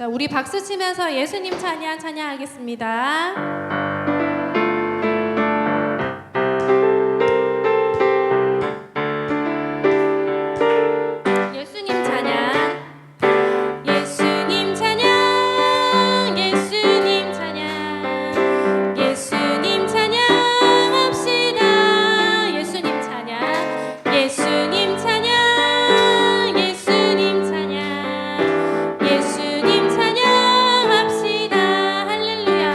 자, 우리 박수 치면서 예수님 찬양하겠습니다. 예수님 찬양, 예수님 찬양, 예수님 찬양, 예수님 찬양합시다. 예수님 찬양, 예수님 찬양, 예수님 찬양, 예수님 찬양합시다. 할렐루야,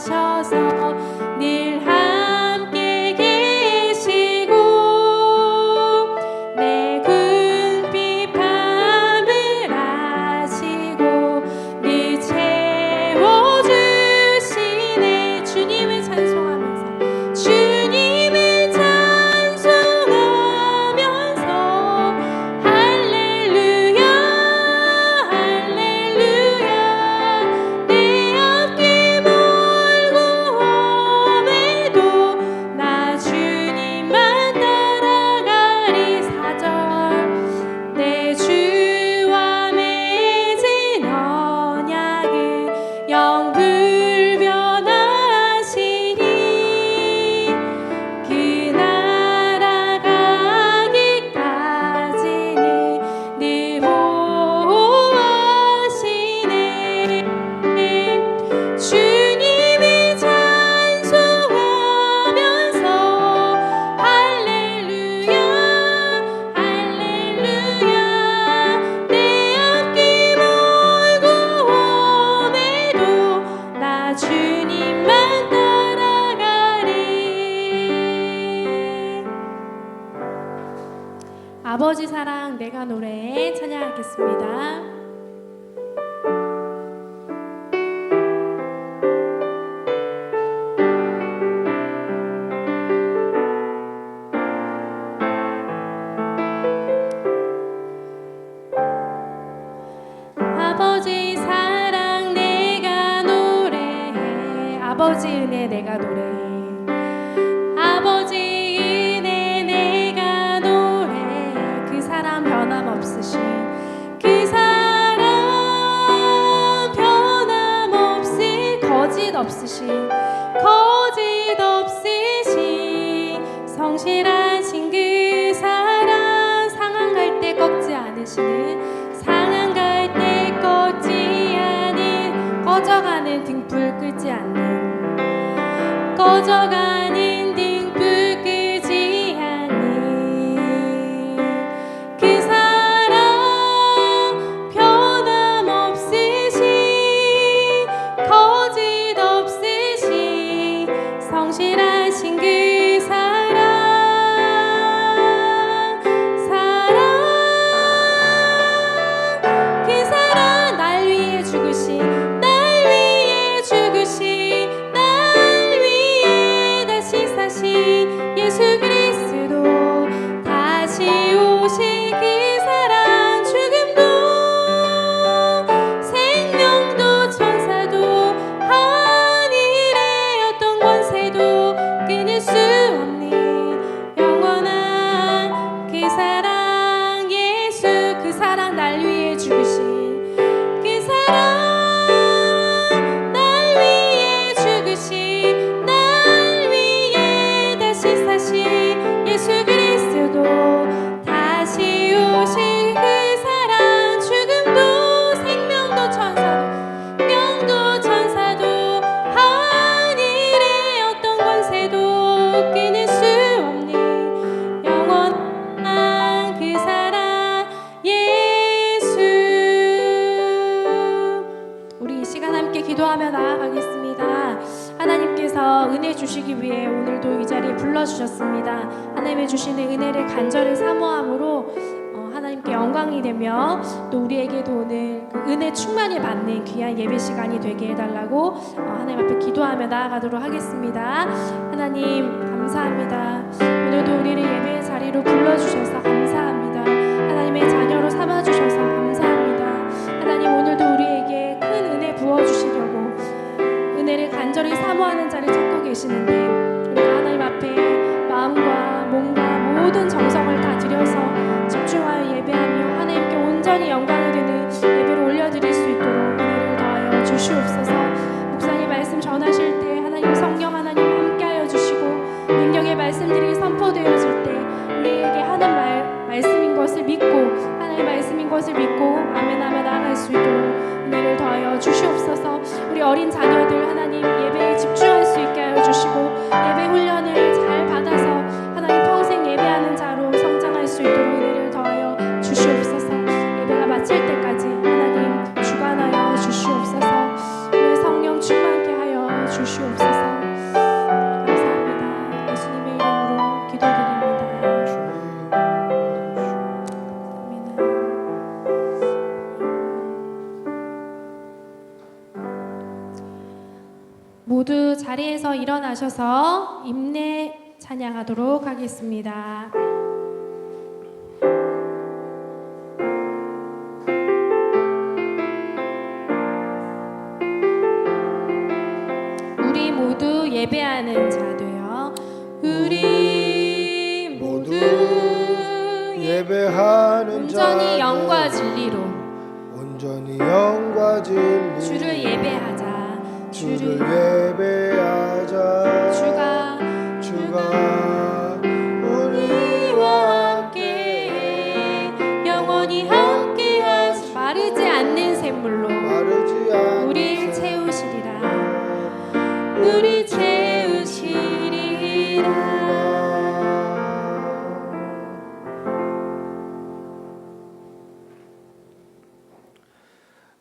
하셔서 늘 함께 계시고 내 궁핍 밤을 아시고 늘 채워주시네. 주님을 찬송하면서 주님을 찬송하면서 할렐루야 할렐루야 내 앞길 멀고 험해도 나 주님만 따라가리. 4절 내 주와 맺은 언약은 영불변하시니 그 나라 가기까지는 늘 보호하시네. 주님을 찬송하면서 할렐루야 할렐루야 내 앞길 멀고 험해도 나 주님만 따라가리. 아버지 사랑 내가 노래 찬양하겠습니다. 아버지 사랑 내가 노래해. 아버지 은혜 내가 노래해. 아버지 은혜 내가 노래해. 그 사랑 변함없으신 그 사랑 변함없이 거짓 없으신 성실하신 그 사랑 상한 갈 때 꺾지 않으시는 상한 갈 때 꺾지 않은 꺼져가는 등불 끄지 않는 꺼져가는 등불 끄지 않는 그 사랑 변함없으신 거짓 없으신 성실하신 그 사랑 그 사랑 날 위해 죽으신 날 위해 다시 사신 예수 그리스도 다시 오실 그 사랑 죽음도 생명도 천사도 하늘의 어떤 권세도 끊을 수 없는 영원한 그 사랑 예수 그 사랑 날 위해 죽으신 그 사랑 날 위해 죽으신 날 위해 다시 사신 예수 그리스도 다시 오실 그 사랑 죽음도 생명도 천사도 명도 천사도 하늘의 어떤 권세도 끊을 수 없는 영원한 그 사랑 예수. 우리 이 시간 함께 기도하며 나아가겠습니다. 하나님께서 은혜 주시기 위해 오늘도 이 자리에 불러주셨습니다. 하나님의 주시는 은혜를 간절히 사모함으로 하나님께 영광이 되며 또 우리에게도 오늘 그 은혜 충만히 받는 귀한 예배 시간이 되게 해달라고 하나님 앞에 기도하며 나아가도록 하겠습니다. 하나님 감사합니다. 오늘도 우리를 예배의 자리로 불러주셔서 감사합니다. 하나님의 자녀로 삼아주셔서 감사합니다. 하나님 오늘도 우리에게 큰 은혜 부어주시려고 은혜를 간절히 사모하는 자를 찾고 계시는데 우리가 하나님 앞에 마음과 몸과 모든 정성을 다 들여서 집중하여 예배하며 하나님께 온전히 영광이 되는 예배를 올려드릴 수 있도록 은혜를 더하여 주시옵소서. 목사님 말씀 전하실 때 하나님 성령 하나님 함께하여 주시고 능력의 말씀들이 선포되어질 때 우리에게 하는 말씀인 것을 믿고 하나님의 말씀인 것을 믿고 아멘하며 나아갈 수 있도록 은혜를 더하여 주시옵소서. 우리 어린 자녀들 하나님 예배에 집중할 수 있게 하여 주시고 예배 훈련을 잘 받아서 하나님 평생 예배하는 자로 성장할 수 있도록 은혜를 더하여 주시옵소서. 예배가 마칠 때까지 하나님 주관하여 주시옵소서. 오늘 성령 충만케 하여 주시옵소서. 자리에서 일어나셔서 임내 찬양하도록 하겠습니다. 우리 모두 예배하는 자도요. 우리 모두 예배하는 온전히 영과 진리로 온전히 영과 진리 주를 예배하자. 주를 예배하자. 주가 우리와 함께 영원히 함께 하시 마르지 않는 샘물로 우리를 채우시리라. 우리 채우시리라.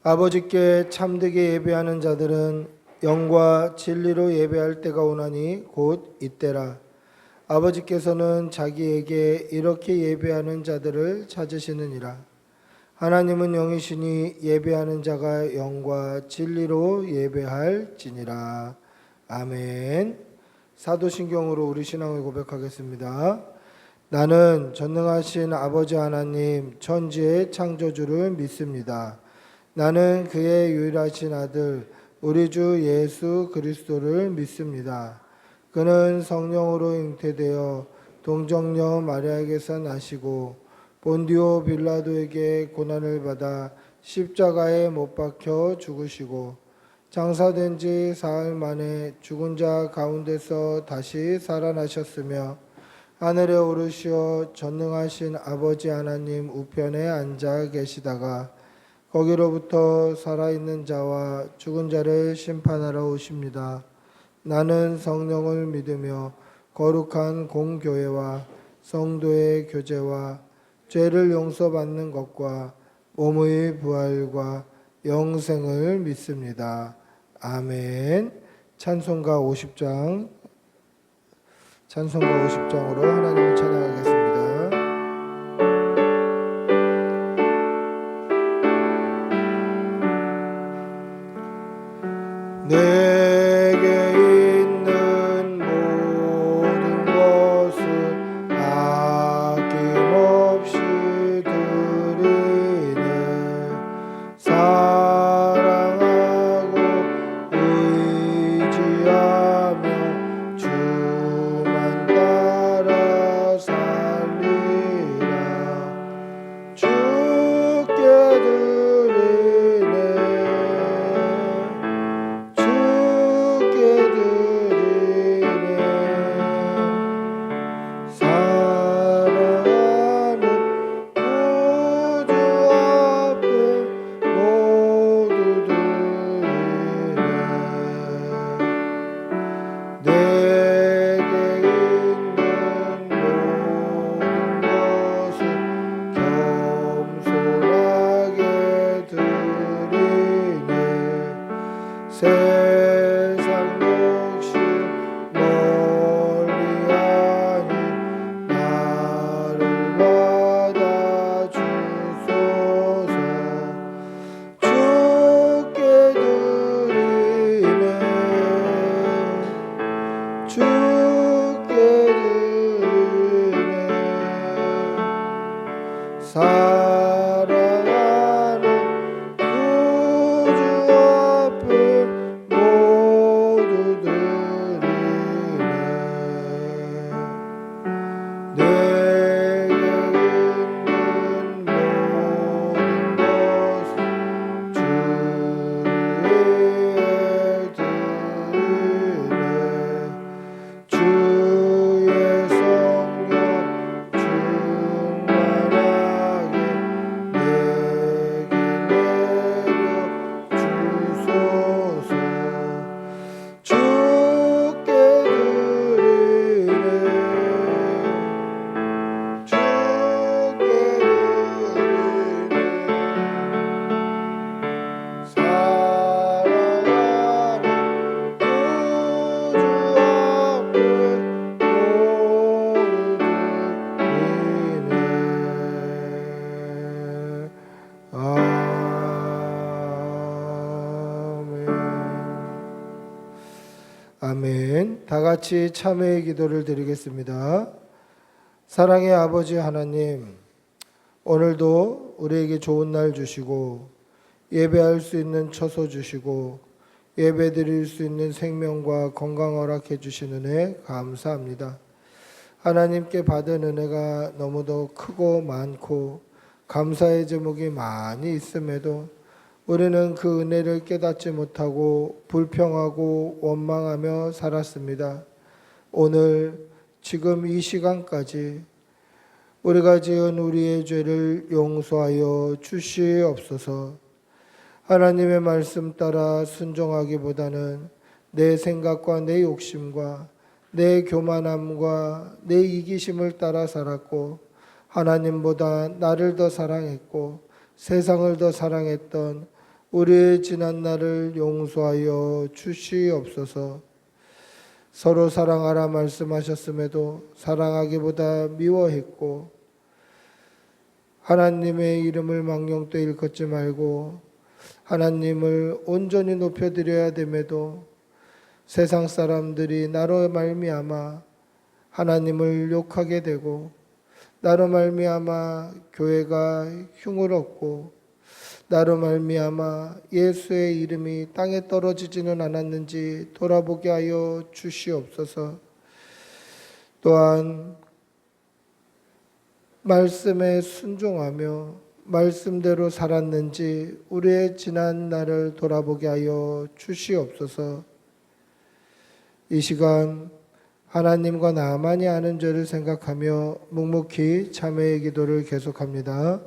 아버지께 참되게 예배하는 자들은 영과 진리로 예배할 때가 오나니 곧 이때라. 아버지께서는 자기에게 이렇게 예배하는 자들을 찾으시느니라. 하나님은 영이시니 예배하는 자가 영과 진리로 예배할지니라. 아멘. 사도신경으로 우리 신앙을 고백하겠습니다. 나는 전능하신 아버지 하나님 천지의 창조주를 믿습니다. 나는 그의 유일하신 아들 우리 주 예수 그리스도를 믿습니다. 그는 성령으로 잉태되어 동정녀 마리아에게서 나시고 본디오 빌라도에게 고난을 받아 십자가에 못 박혀 죽으시고 장사된 지 사흘 만에 죽은 자 가운데서 다시 살아나셨으며 하늘에 오르시어 전능하신 아버지 하나님 우편에 앉아 계시다가 거기로부터 살아있는 자와 죽은 자를 심판하러 오십니다. 나는 성령을 믿으며 거룩한 공교회와 성도의 교제와 죄를 용서받는 것과 몸의 부활과 영생을 믿습니다. 아멘. 찬송가 50장으로 하나님을 찬양하겠습니다. 내게 있는 모든 것을 아낌없이 드리네. 사랑하고 의지하며 주만 따라 살 아멘. 다 같이 참회의 기도를 드리겠습니다. 사랑의 아버지 하나님, 오늘도 우리에게 좋은 날 주시고 예배할 수 있는 처소 주시고 예배 드릴 수 있는 생명과 건강 허락해 주신 은혜 감사합니다. 하나님께 받은 은혜가 너무도 크고 많고 감사의 제목이 많이 있음에도 우리는 그 은혜를 깨닫지 못하고 불평하고 원망하며 살았습니다. 오늘 지금 이 시간까지 우리가 지은 우리의 죄를 용서하여 주시옵소서. 하나님의 말씀 따라 순종하기보다는 내 생각과 내 욕심과 내 교만함과 내 이기심을 따라 살았고 하나님보다 나를 더 사랑했고 세상을 더 사랑했던 우리의 지난 날을 용서하여 주시옵소서. 서로 사랑하라 말씀하셨음에도 사랑하기보다 미워했고 하나님의 이름을 망령되이 일컫지 말고 하나님을 온전히 높여드려야 됨에도 세상 사람들이 나로 말미암아 하나님을 욕하게 되고 나로 말미암아 교회가 흉을 얻고 나로 말미암아 예수의 이름이 땅에 떨어지지는 않았는지 돌아보게 하여 주시옵소서. 또한 말씀에 순종하며 말씀대로 살았는지 우리의 지난 날을 돌아보게 하여 주시옵소서. 이 시간 하나님과 나만이 아는 죄를 생각하며 묵묵히 참회의 기도를 계속합니다.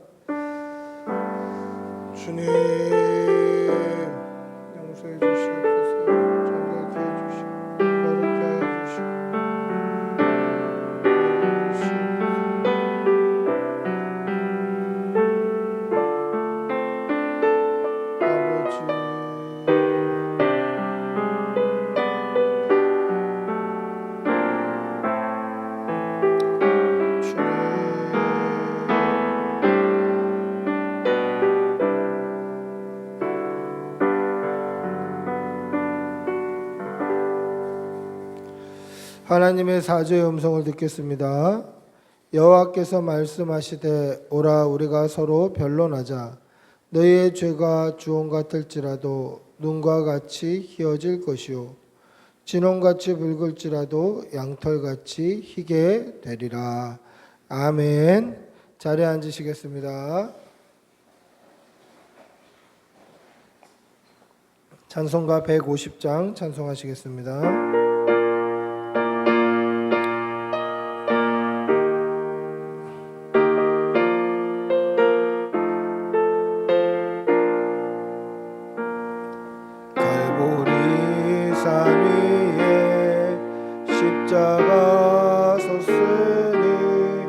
주님 용서해 주시옵소서. 정결케 해 주시고 거룩케 해 주시고 하나님의 사죄의 음성을 듣겠습니다. 여호와께서 말씀하시되 오라 우리가 서로 변론하자. 너희의 죄가 주홍 같을지라도 눈과 같이 희어질 것이요 진홍같이 붉을지라도 양털같이 희게 되리라. 아멘. 자리에 앉으시겠습니다. 찬송가 150장 찬송하시겠습니다. 십자가 섰으니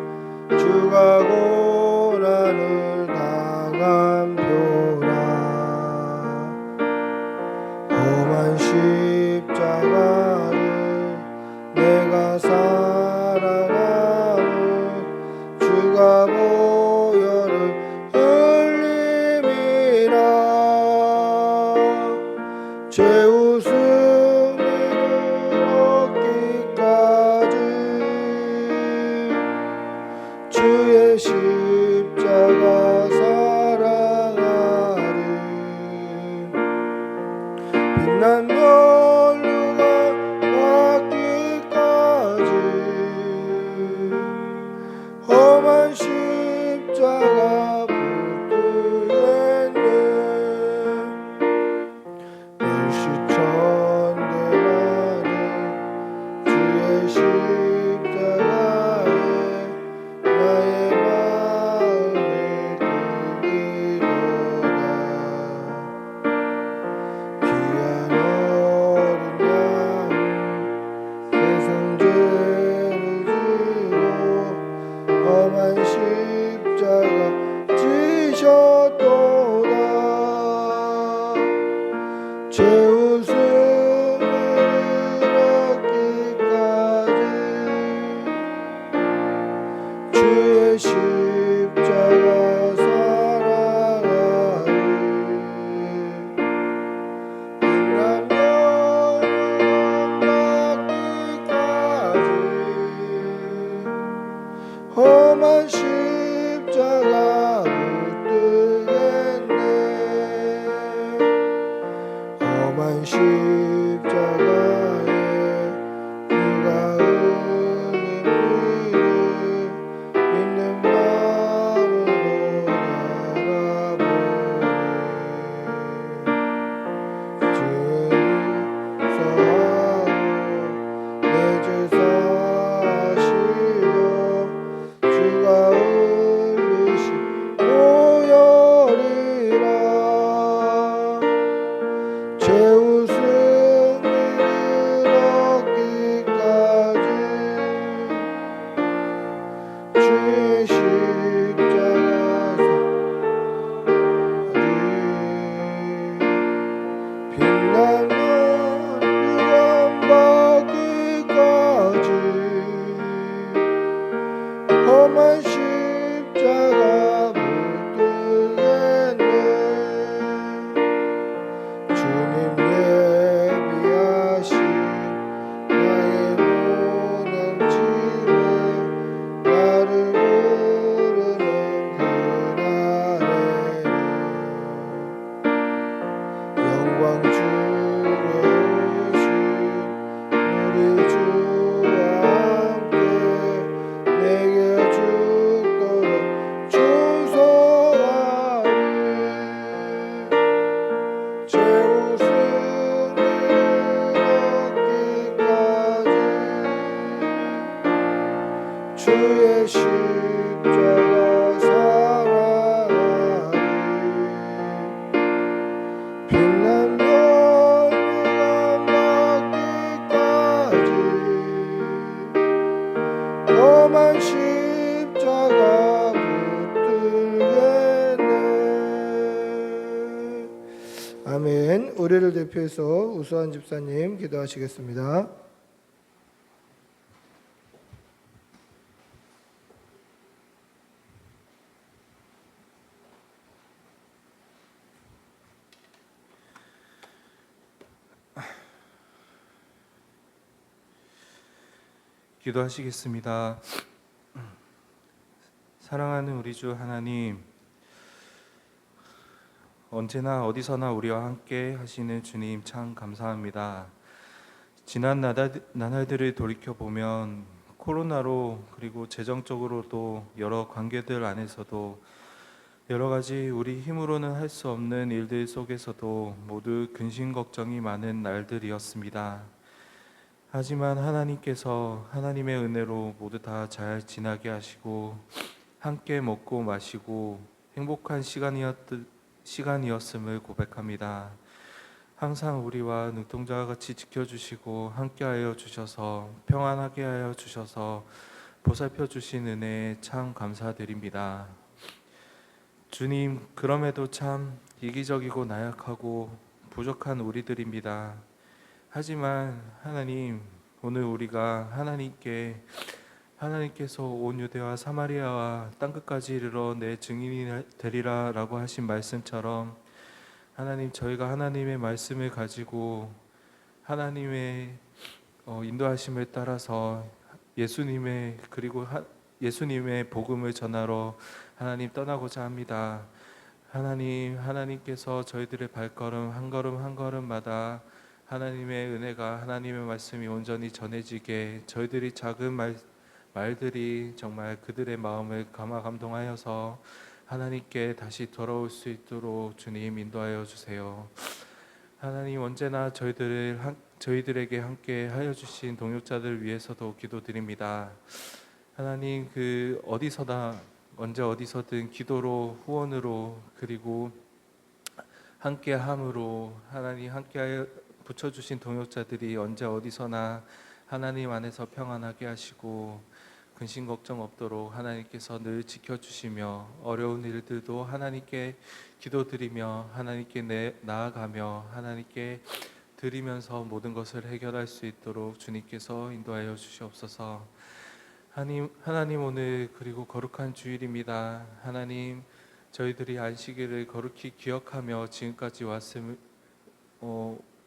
주가 고난을 당한 표라. 험한 십자가를 내가 사랑하는 주가 보혈을 흘림이라. 죄 주의 십자가 사랑하리. 빛난 면류가 닿기까지 험한 십자가 붙들겠네. 멸시천대만은 주의 십자가에 나의 마음이 들리도다. 귀한 어린 양 세상 죄를 지고 험한 십자가 지셨도다. 죄 웃음을 얻기까지 주의 십자가 사랑하리 빛나며 유감 받기까지 너만 십자가 붙들겠네. 아멘. 우리를 대표해서 우수한 집사님 기도하시겠습니다. 기도하시겠습니다. 사랑하는 우리 주 하나님, 언제나 어디서나 우리와 함께 하시는 주님 참 감사합니다. 지난 나날들을 돌이켜보면 코로나로 그리고 재정적으로도 여러 관계들 안에서도 여러 가지 우리 힘으로는 할 수 없는 일들 속에서도 모두 근심 걱정이 많은 날들이었습니다. 하지만 하나님께서 하나님의 은혜로 모두 다 잘 지나게 하시고 함께 먹고 마시고 행복한 시간이었음을 고백합니다. 항상 우리와 눈동자와 같이 지켜주시고 함께하여 주셔서 평안하게 하여 주셔서 보살펴 주신 은혜에 참 감사드립니다. 주님, 그럼에도 참 이기적이고 나약하고 부족한 우리들입니다. 하지만 하나님, 오늘 우리가 하나님께서 온 유대와 사마리아와 땅끝까지 이르러 내 증인이 되리라 라고 하신 말씀처럼 하나님, 저희가 하나님의 말씀을 가지고 하나님의 인도하심을 따라서 예수님의 복음을 전하러 하나님 떠나고자 합니다. 하나님께서 저희들의 발걸음 한 걸음 한 걸음마다 하나님의 은혜가, 하나님의 말씀이 온전히 전해지게 저희들이 작은 말들이 정말 그들의 마음을 감동하여서 하나님께 다시 돌아올 수 있도록 주님 인도하여 주세요. 하나님, 언제나 저희들에게 함께 하여 주신 동역자들 위해서도 기도드립니다. 하나님, 언제 어디서든 기도로, 후원으로, 그리고 함께함으로 하나님 함께하여 붙여주신 동역자들이 언제 어디서나 하나님 안에서 평안하게 하시고 근심 걱정 없도록 하나님께서 늘 지켜주시며 어려운 일들도 하나님께 기도드리며 하나님께 나아가며 하나님께 드리면서 모든 것을 해결할 수 있도록 주님께서 인도하여 주시옵소서. 하나님, 오늘 그리고 거룩한 주일입니다. 하나님, 저희들이 안식일을 거룩히 기억하며 지금까지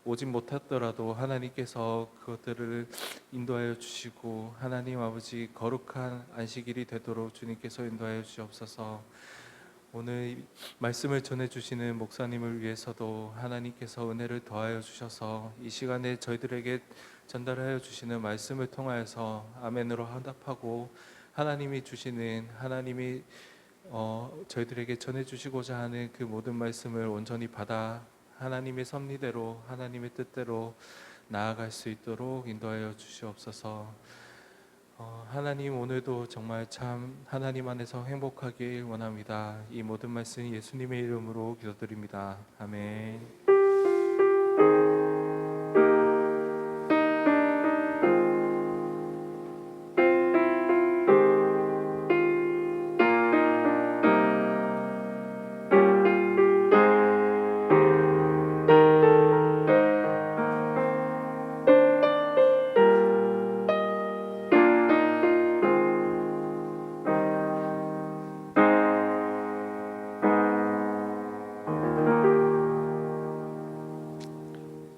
오지 못했더라도 하나님께서 그것들을 인도하여 주시고 하나님 아버지, 거룩한 안식일이 되도록 주님께서 인도하여 주옵소서. 오늘 말씀을 전해주시는 목사님을 위해서도 하나님께서 은혜를 더하여 주셔서 이 시간에 저희들에게 전달하여 주시는 말씀을 통하여서 아멘으로 화답하고 하나님이 저희들에게 전해주시고자 하는 그 모든 말씀을 온전히 받아 하나님의 섭리대로 하나님의 뜻대로 나아갈 수 있도록 인도하여 주시옵소서. 하나님, 오늘도 정말 참 하나님 안에서 행복하길 원합니다. 이 모든 말씀 예수님의 이름으로 기도드립니다. 아멘.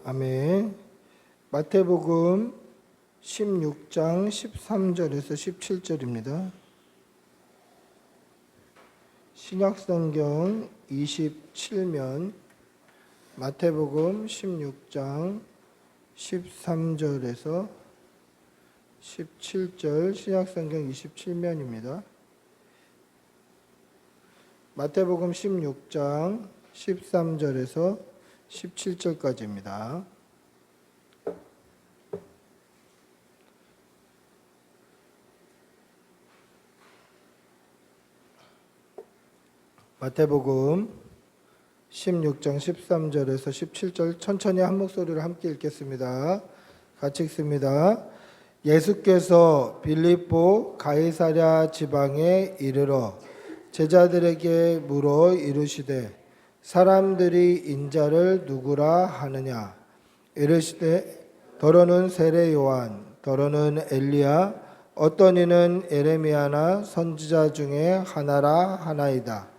아멘. 마태복음 16장 13절에서 17절입니다. 신약성경 27면 마태복음 16장 13절에서 17절, 신약성경 27면입니다. 마태복음 16장 13절에서 17절까지입니다. 마태복음 16장 13절에서 17절 천천히 한 목소리로 함께 읽겠습니다. 같이 읽습니다. 예수께서 빌립보 가이사랴 지방에 이르러 제자들에게 물어 이르시되 사람들이 인자를 누구라 하느냐. 이르시되 더러는 세례 요한, 더러는 엘리야, 어떤 이는 에레미야나 선지자 중에 하나라 하나이다.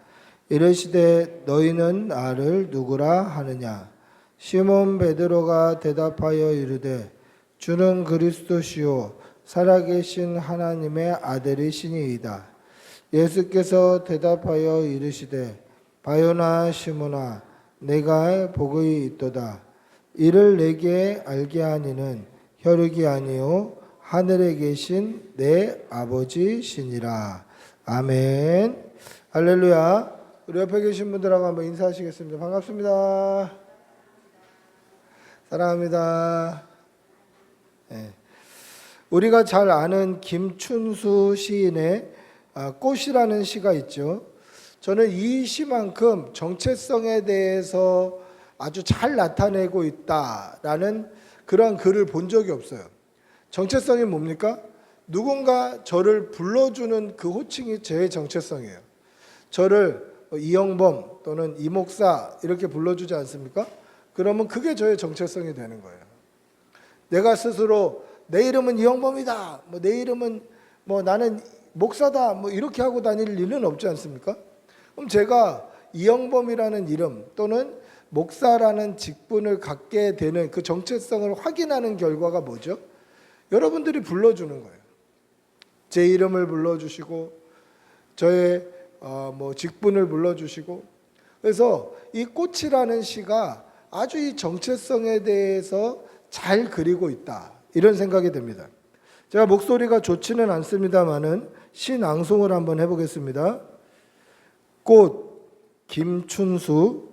이르시되 너희는 나를 누구라 하느냐. 시몬 베드로가 대답하여 이르되 주는 그리스도시요 살아계신 하나님의 아들이시니이다. 예수께서 대답하여 이르시되 바요나 시몬아 내가 복이 있도다. 이를 내게 알게 하니는 혈육이 아니요 하늘에 계신 내 아버지시니라. 아멘. 할렐루야. 우리 옆에 계신 분들하고 한번 인사하시겠습니다. 반갑습니다. 사랑합니다. 네. 우리가 잘 아는 김춘수 시인의 꽃이라는 시가 있죠. 저는 이 시만큼 정체성에 대해서 아주 잘 나타내고 있다라는 그런 글을 본 적이 없어요. 정체성이 뭡니까? 누군가 저를 불러주는 그 호칭이 제 정체성이에요. 저를 이영범 또는 이목사 이렇게 불러주지 않습니까? 그러면 그게 저의 정체성이 되는 거예요. 내가 스스로 내 이름은 이영범이다, 내 이름은 나는 목사다, 이렇게 하고 다닐 일은 없지 않습니까? 그럼 제가 이영범이라는 이름 또는 목사라는 직분을 갖게 되는 그 정체성을 확인하는 결과가 뭐죠? 여러분들이 불러주는 거예요. 제 이름을 불러주시고 저의 직분을 불러주시고. 그래서 이 꽃이라는 시가 아주 이 정체성에 대해서 잘 그리고 있다, 이런 생각이 듭니다. 제가 목소리가 좋지는 않습니다만은 시 낭송을 한번 해보겠습니다. 꽃 김춘수,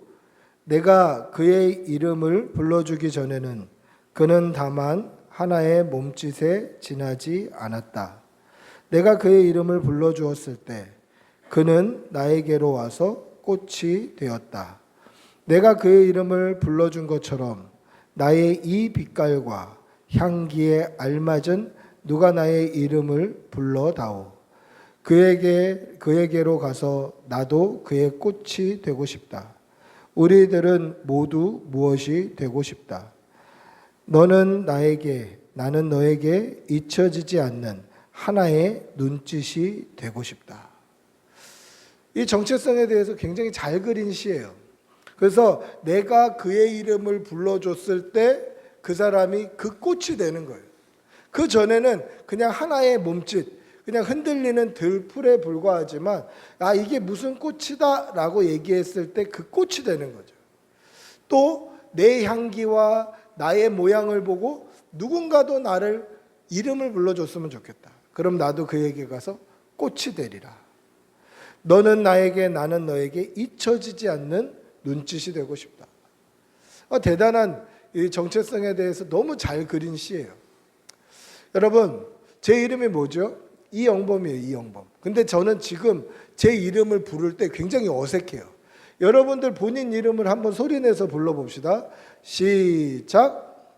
내가 그의 이름을 불러주기 전에는 그는 다만 하나의 몸짓에 지나지 않았다. 내가 그의 이름을 불러주었을 때 그는 나에게로 와서 꽃이 되었다. 내가 그의 이름을 불러준 것처럼 나의 이 빛깔과 향기에 알맞은 누가 나의 이름을 불러다오. 그에게로 가서 나도 그의 꽃이 되고 싶다. 우리들은 모두 무엇이 되고 싶다. 너는 나에게, 나는 너에게 잊혀지지 않는 하나의 눈짓이 되고 싶다. 이 정체성에 대해서 굉장히 잘 그린 시예요. 그래서 내가 그의 이름을 불러줬을 때 그 사람이 그 꽃이 되는 거예요. 그 전에는 그냥 하나의 몸짓, 그냥 흔들리는 들풀에 불과하지만 이게 무슨 꽃이다 라고 얘기했을 때 그 꽃이 되는 거죠. 또 내 향기와 나의 모양을 보고 누군가도 나를 이름을 불러줬으면 좋겠다. 그럼 나도 그에게 가서 꽃이 되리라. 너는 나에게, 나는 너에게 잊혀지지 않는 눈짓이 되고 싶다. 대단한 이 정체성에 대해서 너무 잘 그린 시예요. 여러분, 제 이름이 뭐죠? 이영범이에요. 이영범. 근데 저는 지금 제 이름을 부를 때 굉장히 어색해요. 여러분들 본인 이름을 한번 소리내서 불러봅시다. 시작.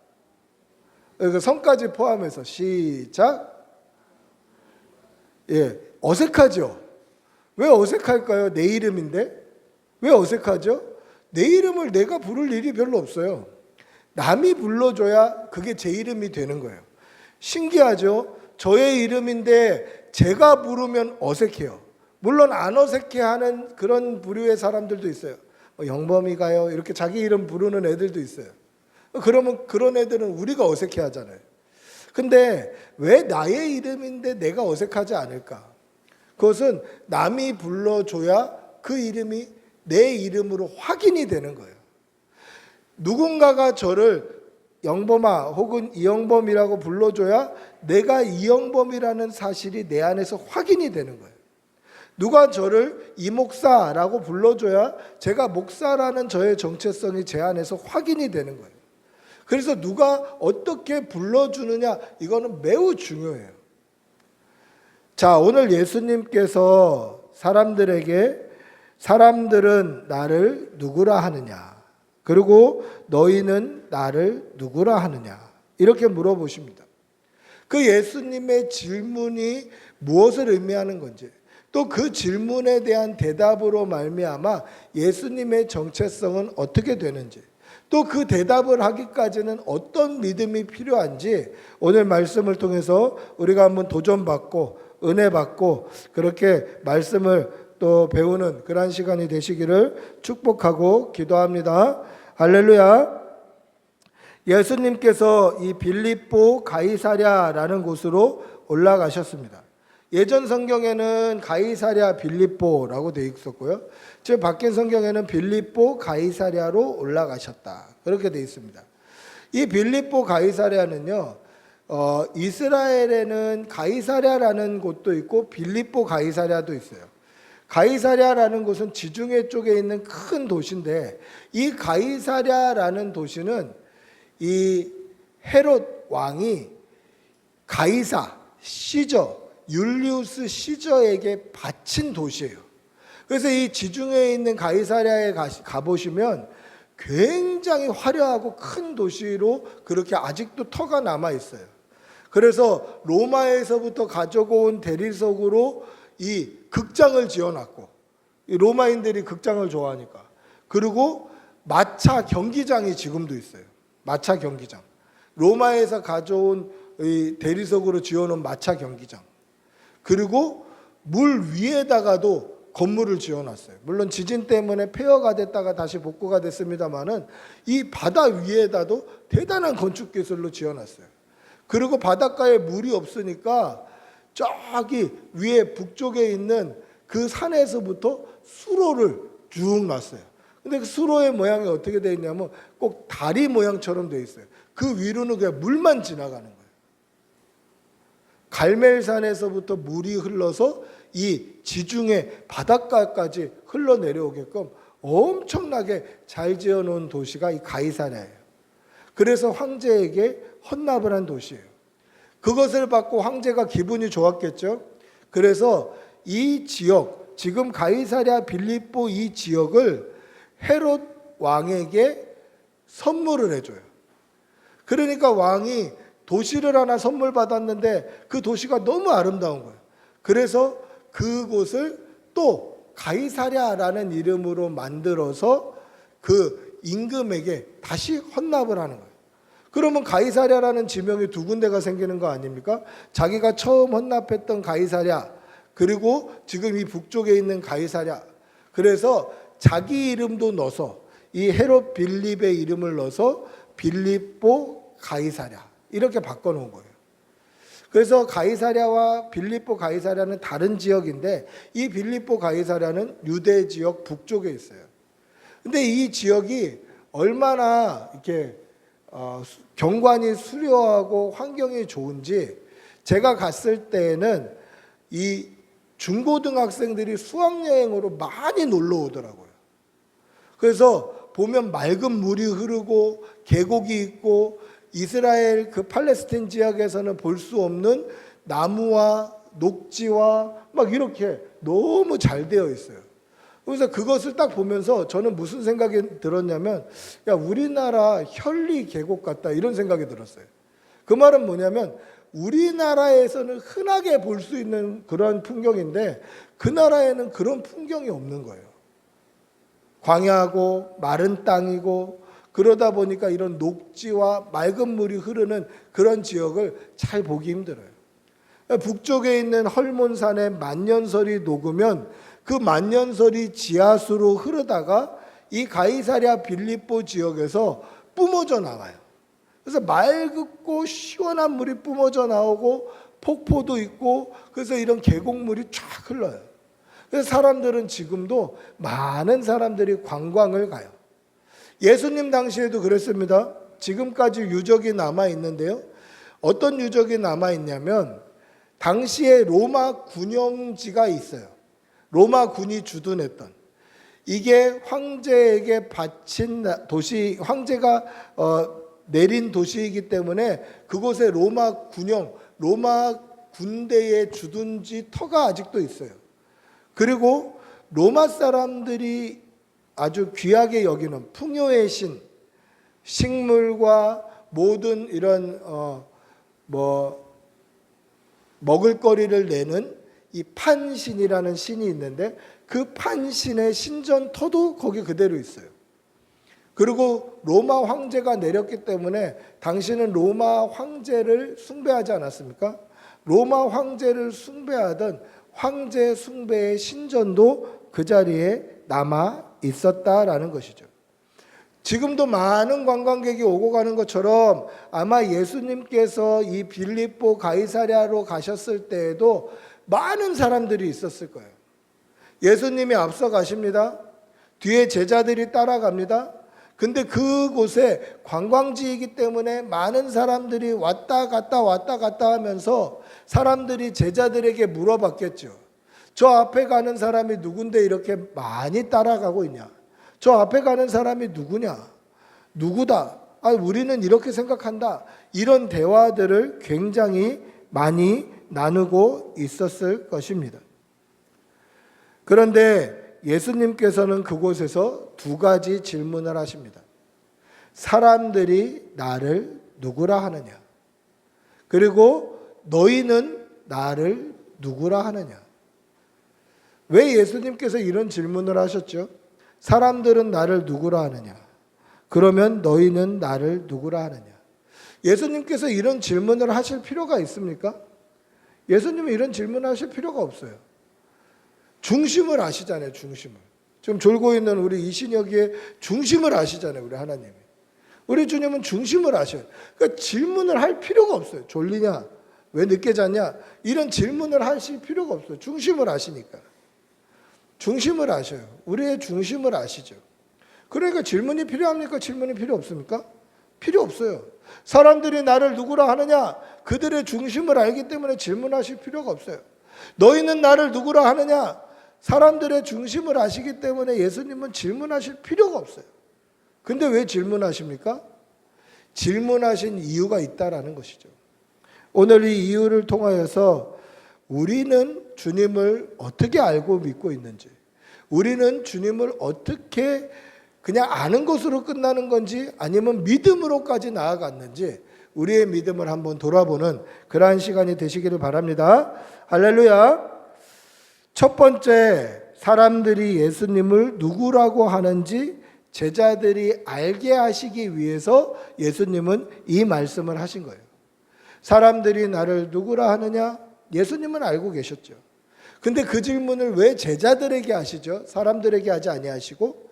성까지 포함해서 시작. 예, 어색하죠? 왜 어색할까요? 내 이름인데? 왜 어색하죠? 내 이름을 내가 부를 일이 별로 없어요. 남이 불러줘야 그게 제 이름이 되는 거예요. 신기하죠? 저의 이름인데 제가 부르면 어색해요. 물론 안 어색해하는 그런 부류의 사람들도 있어요. 영범이가요 이렇게 자기 이름 부르는 애들도 있어요. 그러면 그런 애들은 우리가 어색해하잖아요. 근데 왜 나의 이름인데 내가 어색하지 않을까? 그것은 남이 불러줘야 그 이름이 내 이름으로 확인이 되는 거예요. 누군가가 저를 영범아 혹은 이영범이라고 불러줘야 내가 이영범이라는 사실이 내 안에서 확인이 되는 거예요. 누가 저를 이목사라고 불러줘야 제가 목사라는 저의 정체성이 제 안에서 확인이 되는 거예요. 그래서 누가 어떻게 불러주느냐, 이거는 매우 중요해요. 자, 오늘 예수님께서 사람들에게 사람들은 나를 누구라 하느냐? 그리고 너희는 나를 누구라 하느냐? 이렇게 물어보십니다. 그 예수님의 질문이 무엇을 의미하는 건지, 또 그 질문에 대한 대답으로 말미암아 예수님의 정체성은 어떻게 되는지, 또 그 대답을 하기까지는 어떤 믿음이 필요한지 오늘 말씀을 통해서 우리가 한번 도전받고 은혜 받고 그렇게 말씀을 또 배우는 그러한 시간이 되시기를 축복하고 기도합니다. 할렐루야. 예수님께서 이 빌립보 가이사랴라는 곳으로 올라가셨습니다. 예전 성경에는 가이사랴 빌립보라고 되어 있었고요. 지금 바뀐 성경에는 빌립보 가이사랴로 올라가셨다. 그렇게 되어 있습니다. 이 빌립보 가이사랴는요, 이스라엘에는 가이사랴라는 곳도 있고 빌립보 가이사랴도 있어요. 가이사랴라는 곳은 지중해 쪽에 있는 큰 도시인데, 이 가이사랴라는 도시는 이 헤롯 왕이 가이사 시저 율리우스 시저에게 바친 도시예요. 그래서 이 지중해에 있는 가이사랴에 가보시면 굉장히 화려하고 큰 도시로 그렇게 아직도 터가 남아 있어요. 그래서 로마에서부터 가져온 대리석으로 이 극장을 지어놨고, 이 로마인들이 극장을 좋아하니까. 그리고 마차 경기장이 지금도 있어요. 마차 경기장. 로마에서 가져온 이 대리석으로 지어놓은 마차 경기장. 그리고 물 위에다가도 건물을 지어놨어요. 물론 지진 때문에 폐허가 됐다가 다시 복구가 됐습니다만은 이 바다 위에다도 대단한 건축 기술로 지어놨어요. 그리고 바닷가에 물이 없으니까 저기 위에 북쪽에 있는 그 산에서부터 수로를 쭉 놨어요. 근데 그 수로의 모양이 어떻게 되어 있냐면 꼭 다리 모양처럼 되어 있어요. 그 위로는 그냥 물만 지나가는 거예요. 갈멜산에서부터 물이 흘러서 이 지중해 바닷가까지 흘러내려오게끔 엄청나게 잘 지어놓은 도시가 이 가이사랴예요. 그래서 황제에게 헌납을 한 도시예요. 그것을 받고 황제가 기분이 좋았겠죠. 그래서 이 지역, 지금 가이사랴 빌립보 이 지역을 헤롯 왕에게 선물을 해줘요. 그러니까 왕이 도시를 하나 선물 받았는데 그 도시가 너무 아름다운 거예요. 그래서 그곳을 또 가이사랴라는 이름으로 만들어서 그 임금에게 다시 헌납을 하는 거예요. 그러면 가이사랴라는 지명이 두 군데가 생기는 거 아닙니까? 자기가 처음 헌납했던 가이사랴, 그리고 지금 이 북쪽에 있는 가이사랴. 그래서 자기 이름도 넣어서 이 헤롯 빌립의 이름을 넣어서 빌립보 가이사랴 이렇게 바꿔놓은 거예요. 그래서 가이사랴와 빌립보 가이사랴는 다른 지역인데 이 빌립보 가이사랴는 유대 지역 북쪽에 있어요. 근데 이 지역이 얼마나 이렇게 경관이 수려하고 환경이 좋은지 제가 갔을 때에는 이 중고등학생들이 수학여행으로 많이 놀러 오더라고요. 그래서 보면 맑은 물이 흐르고 계곡이 있고 이스라엘 그 팔레스틴 지역에서는 볼 수 없는 나무와 녹지와 막 이렇게 너무 잘 되어 있어요. 그래서 그것을 딱 보면서 저는 무슨 생각이 들었냐면, 야, 우리나라 현리 계곡 같다 이런 생각이 들었어요. 그 말은 뭐냐면 우리나라에서는 흔하게 볼 수 있는 그런 풍경인데 그 나라에는 그런 풍경이 없는 거예요. 광야고 마른 땅이고 그러다 보니까 이런 녹지와 맑은 물이 흐르는 그런 지역을 잘 보기 힘들어요. 북쪽에 있는 헐몬산의 만년설이 녹으면 그 만년설이 지하수로 흐르다가 이 가이사랴 빌립보 지역에서 뿜어져 나와요. 그래서 맑고 시원한 물이 뿜어져 나오고 폭포도 있고 그래서 이런 계곡물이 쫙 흘러요. 그래서 사람들은 지금도 많은 사람들이 관광을 가요. 예수님 당시에도 그랬습니다. 지금까지 유적이 남아 있는데요. 어떤 유적이 남아 있냐면 당시에 로마 군영지가 있어요. 로마 군이 주둔했던 이게 황제에게 바친 도시, 황제가 내린 도시이기 때문에 그곳에 로마 군영, 로마 군대의 주둔지 터가 아직도 있어요. 그리고 로마 사람들이 아주 귀하게 여기는 풍요의 신, 식물과 모든 이런 먹을거리를 내는 이 판신이라는 신이 있는데 그 판신의 신전터도 거기 그대로 있어요. 그리고 로마 황제가 내렸기 때문에 당신은 로마 황제를 숭배하지 않았습니까? 로마 황제를 숭배하던 황제 숭배의 신전도 그 자리에 남아 있었다라는 것이죠. 지금도 많은 관광객이 오고 가는 것처럼 아마 예수님께서 이 빌립보 가이사랴로 가셨을 때에도 많은 사람들이 있었을 거예요. 예수님이 앞서 가십니다. 뒤에 제자들이 따라갑니다. 근데 그곳에 관광지이기 때문에 많은 사람들이 왔다 갔다 하면서 사람들이 제자들에게 물어봤겠죠. 저 앞에 가는 사람이 누군데 이렇게 많이 따라가고 있냐? 저 앞에 가는 사람이 누구냐? 누구다? 우리는 이렇게 생각한다. 이런 대화들을 굉장히 많이 나누고 있었을 것입니다. 그런데 예수님께서는 그곳에서 두 가지 질문을 하십니다. 사람들이 나를 누구라 하느냐? 그리고 너희는 나를 누구라 하느냐? 왜 예수님께서 이런 질문을 하셨죠? 사람들은 나를 누구라 하느냐? 그러면 너희는 나를 누구라 하느냐? 예수님께서 이런 질문을 하실 필요가 있습니까? 예수님은 이런 질문을 하실 필요가 없어요. 중심을 아시잖아요. 중심을. 지금 졸고 있는 우리 이신혁이의 중심을 아시잖아요. 우리 하나님이. 우리 주님은 중심을 아셔요. 그러니까 질문을 할 필요가 없어요. 졸리냐? 왜 늦게 잤냐? 이런 질문을 하실 필요가 없어요. 중심을 아시니까. 중심을 아셔요. 우리의 중심을 아시죠. 그러니까 질문이 필요합니까? 질문이 필요 없습니까? 필요 없어요. 사람들이 나를 누구라 하느냐? 그들의 중심을 알기 때문에 질문하실 필요가 없어요. 너희는 나를 누구라 하느냐? 사람들의 중심을 아시기 때문에 예수님은 질문하실 필요가 없어요. 근데 왜 질문하십니까? 질문하신 이유가 있다라는 것이죠. 오늘 이 이유를 통하여서 우리는 주님을 어떻게 알고 믿고 있는지, 우리는 주님을 어떻게 그냥 아는 것으로 끝나는 건지 아니면 믿음으로까지 나아갔는지 우리의 믿음을 한번 돌아보는 그러한 시간이 되시기를 바랍니다. 할렐루야. 첫 번째, 사람들이 예수님을 누구라고 하는지 제자들이 알게 하시기 위해서 예수님은 이 말씀을 하신 거예요. 사람들이 나를 누구라 하느냐? 예수님은 알고 계셨죠. 근데 그 질문을 왜 제자들에게 하시죠? 사람들에게 하지 아니하시고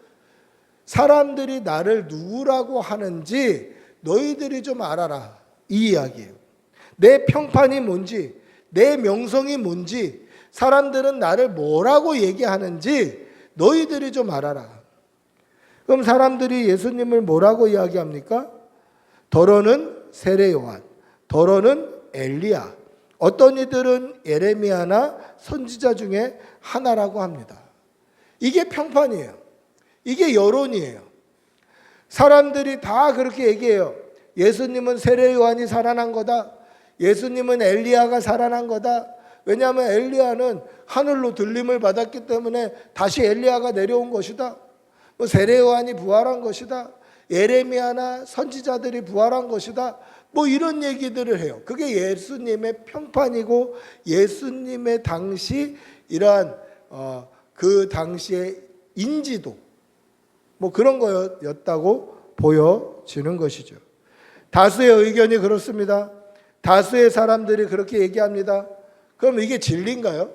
사람들이 나를 누구라고 하는지 너희들이 좀 알아라. 이 이야기예요. 내 평판이 뭔지, 내 명성이 뭔지, 사람들은 나를 뭐라고 얘기하는지 너희들이 좀 알아라. 그럼 사람들이 예수님을 뭐라고 이야기합니까? 더러는 세례 요한, 더러는 엘리야, 어떤 이들은 예레미야나 선지자 중에 하나라고 합니다. 이게 평판이에요. 이게 여론이에요. 사람들이 다 그렇게 얘기해요. 예수님은 세례 요한이 살아난 거다. 예수님은 엘리야가 살아난 거다. 왜냐하면 엘리야는 하늘로 들림을 받았기 때문에 다시 엘리야가 내려온 것이다. 세례 요한이 부활한 것이다. 예레미야나 선지자들이 부활한 것이다. 이런 얘기들을 해요. 그게 예수님의 평판이고 예수님의 당시 이러한 그 당시의 인지도 그런 거였다고 보여지는 것이죠. 다수의 의견이 그렇습니다. 다수의 사람들이 그렇게 얘기합니다. 그럼 이게 진리인가요?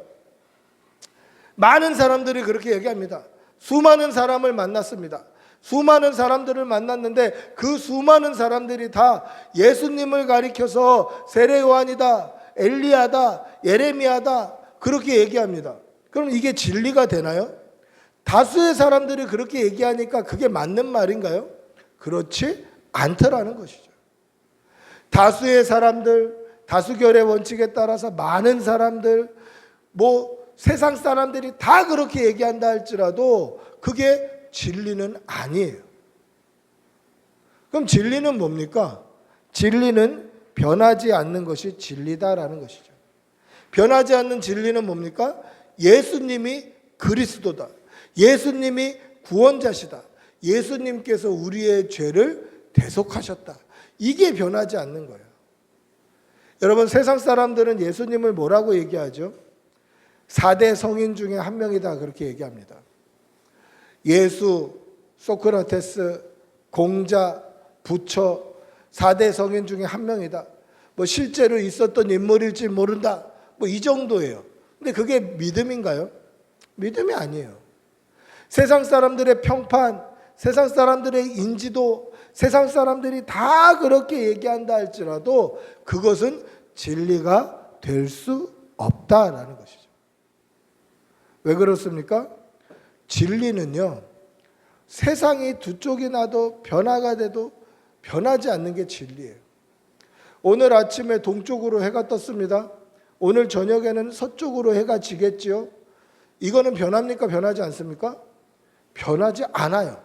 많은 사람들이 그렇게 얘기합니다. 수많은 사람을 만났습니다. 수많은 사람들을 만났는데 그 수많은 사람들이 다 예수님을 가리켜서 세례 요한이다, 엘리야다, 예레미야다 그렇게 얘기합니다. 그럼 이게 진리가 되나요? 다수의 사람들이 그렇게 얘기하니까 그게 맞는 말인가요? 그렇지 않더라는 것이죠. 다수의 사람들, 다수결의 원칙에 따라서 많은 사람들, 세상 사람들이 다 그렇게 얘기한다 할지라도 그게 진리는 아니에요. 그럼 진리는 뭡니까? 진리는 변하지 않는 것이 진리다라는 것이죠. 변하지 않는 진리는 뭡니까? 예수님이 그리스도다. 예수님이 구원자시다. 예수님께서 우리의 죄를 대속하셨다. 이게 변하지 않는 거예요. 여러분, 세상 사람들은 예수님을 뭐라고 얘기하죠? 4대 성인 중에 한 명이다, 그렇게 얘기합니다. 예수, 소크라테스, 공자, 부처 4대 성인 중에 한 명이다. 뭐 실제로 있었던 인물일지 모른다. 뭐 이 정도예요. 근데 그게 믿음인가요? 믿음이 아니에요. 세상 사람들의 평판, 세상 사람들의 인지도, 세상 사람들이 다 그렇게 얘기한다 할지라도 그것은 진리가 될 수 없다라는 것이죠. 왜 그렇습니까? 진리는요, 세상이 두 쪽이 나도 변화가 돼도 변하지 않는 게 진리예요. 오늘 아침에 동쪽으로 해가 떴습니다. 오늘 저녁에는 서쪽으로 해가 지겠지요. 이거는 변합니까? 변하지 않습니까? 변하지 않아요.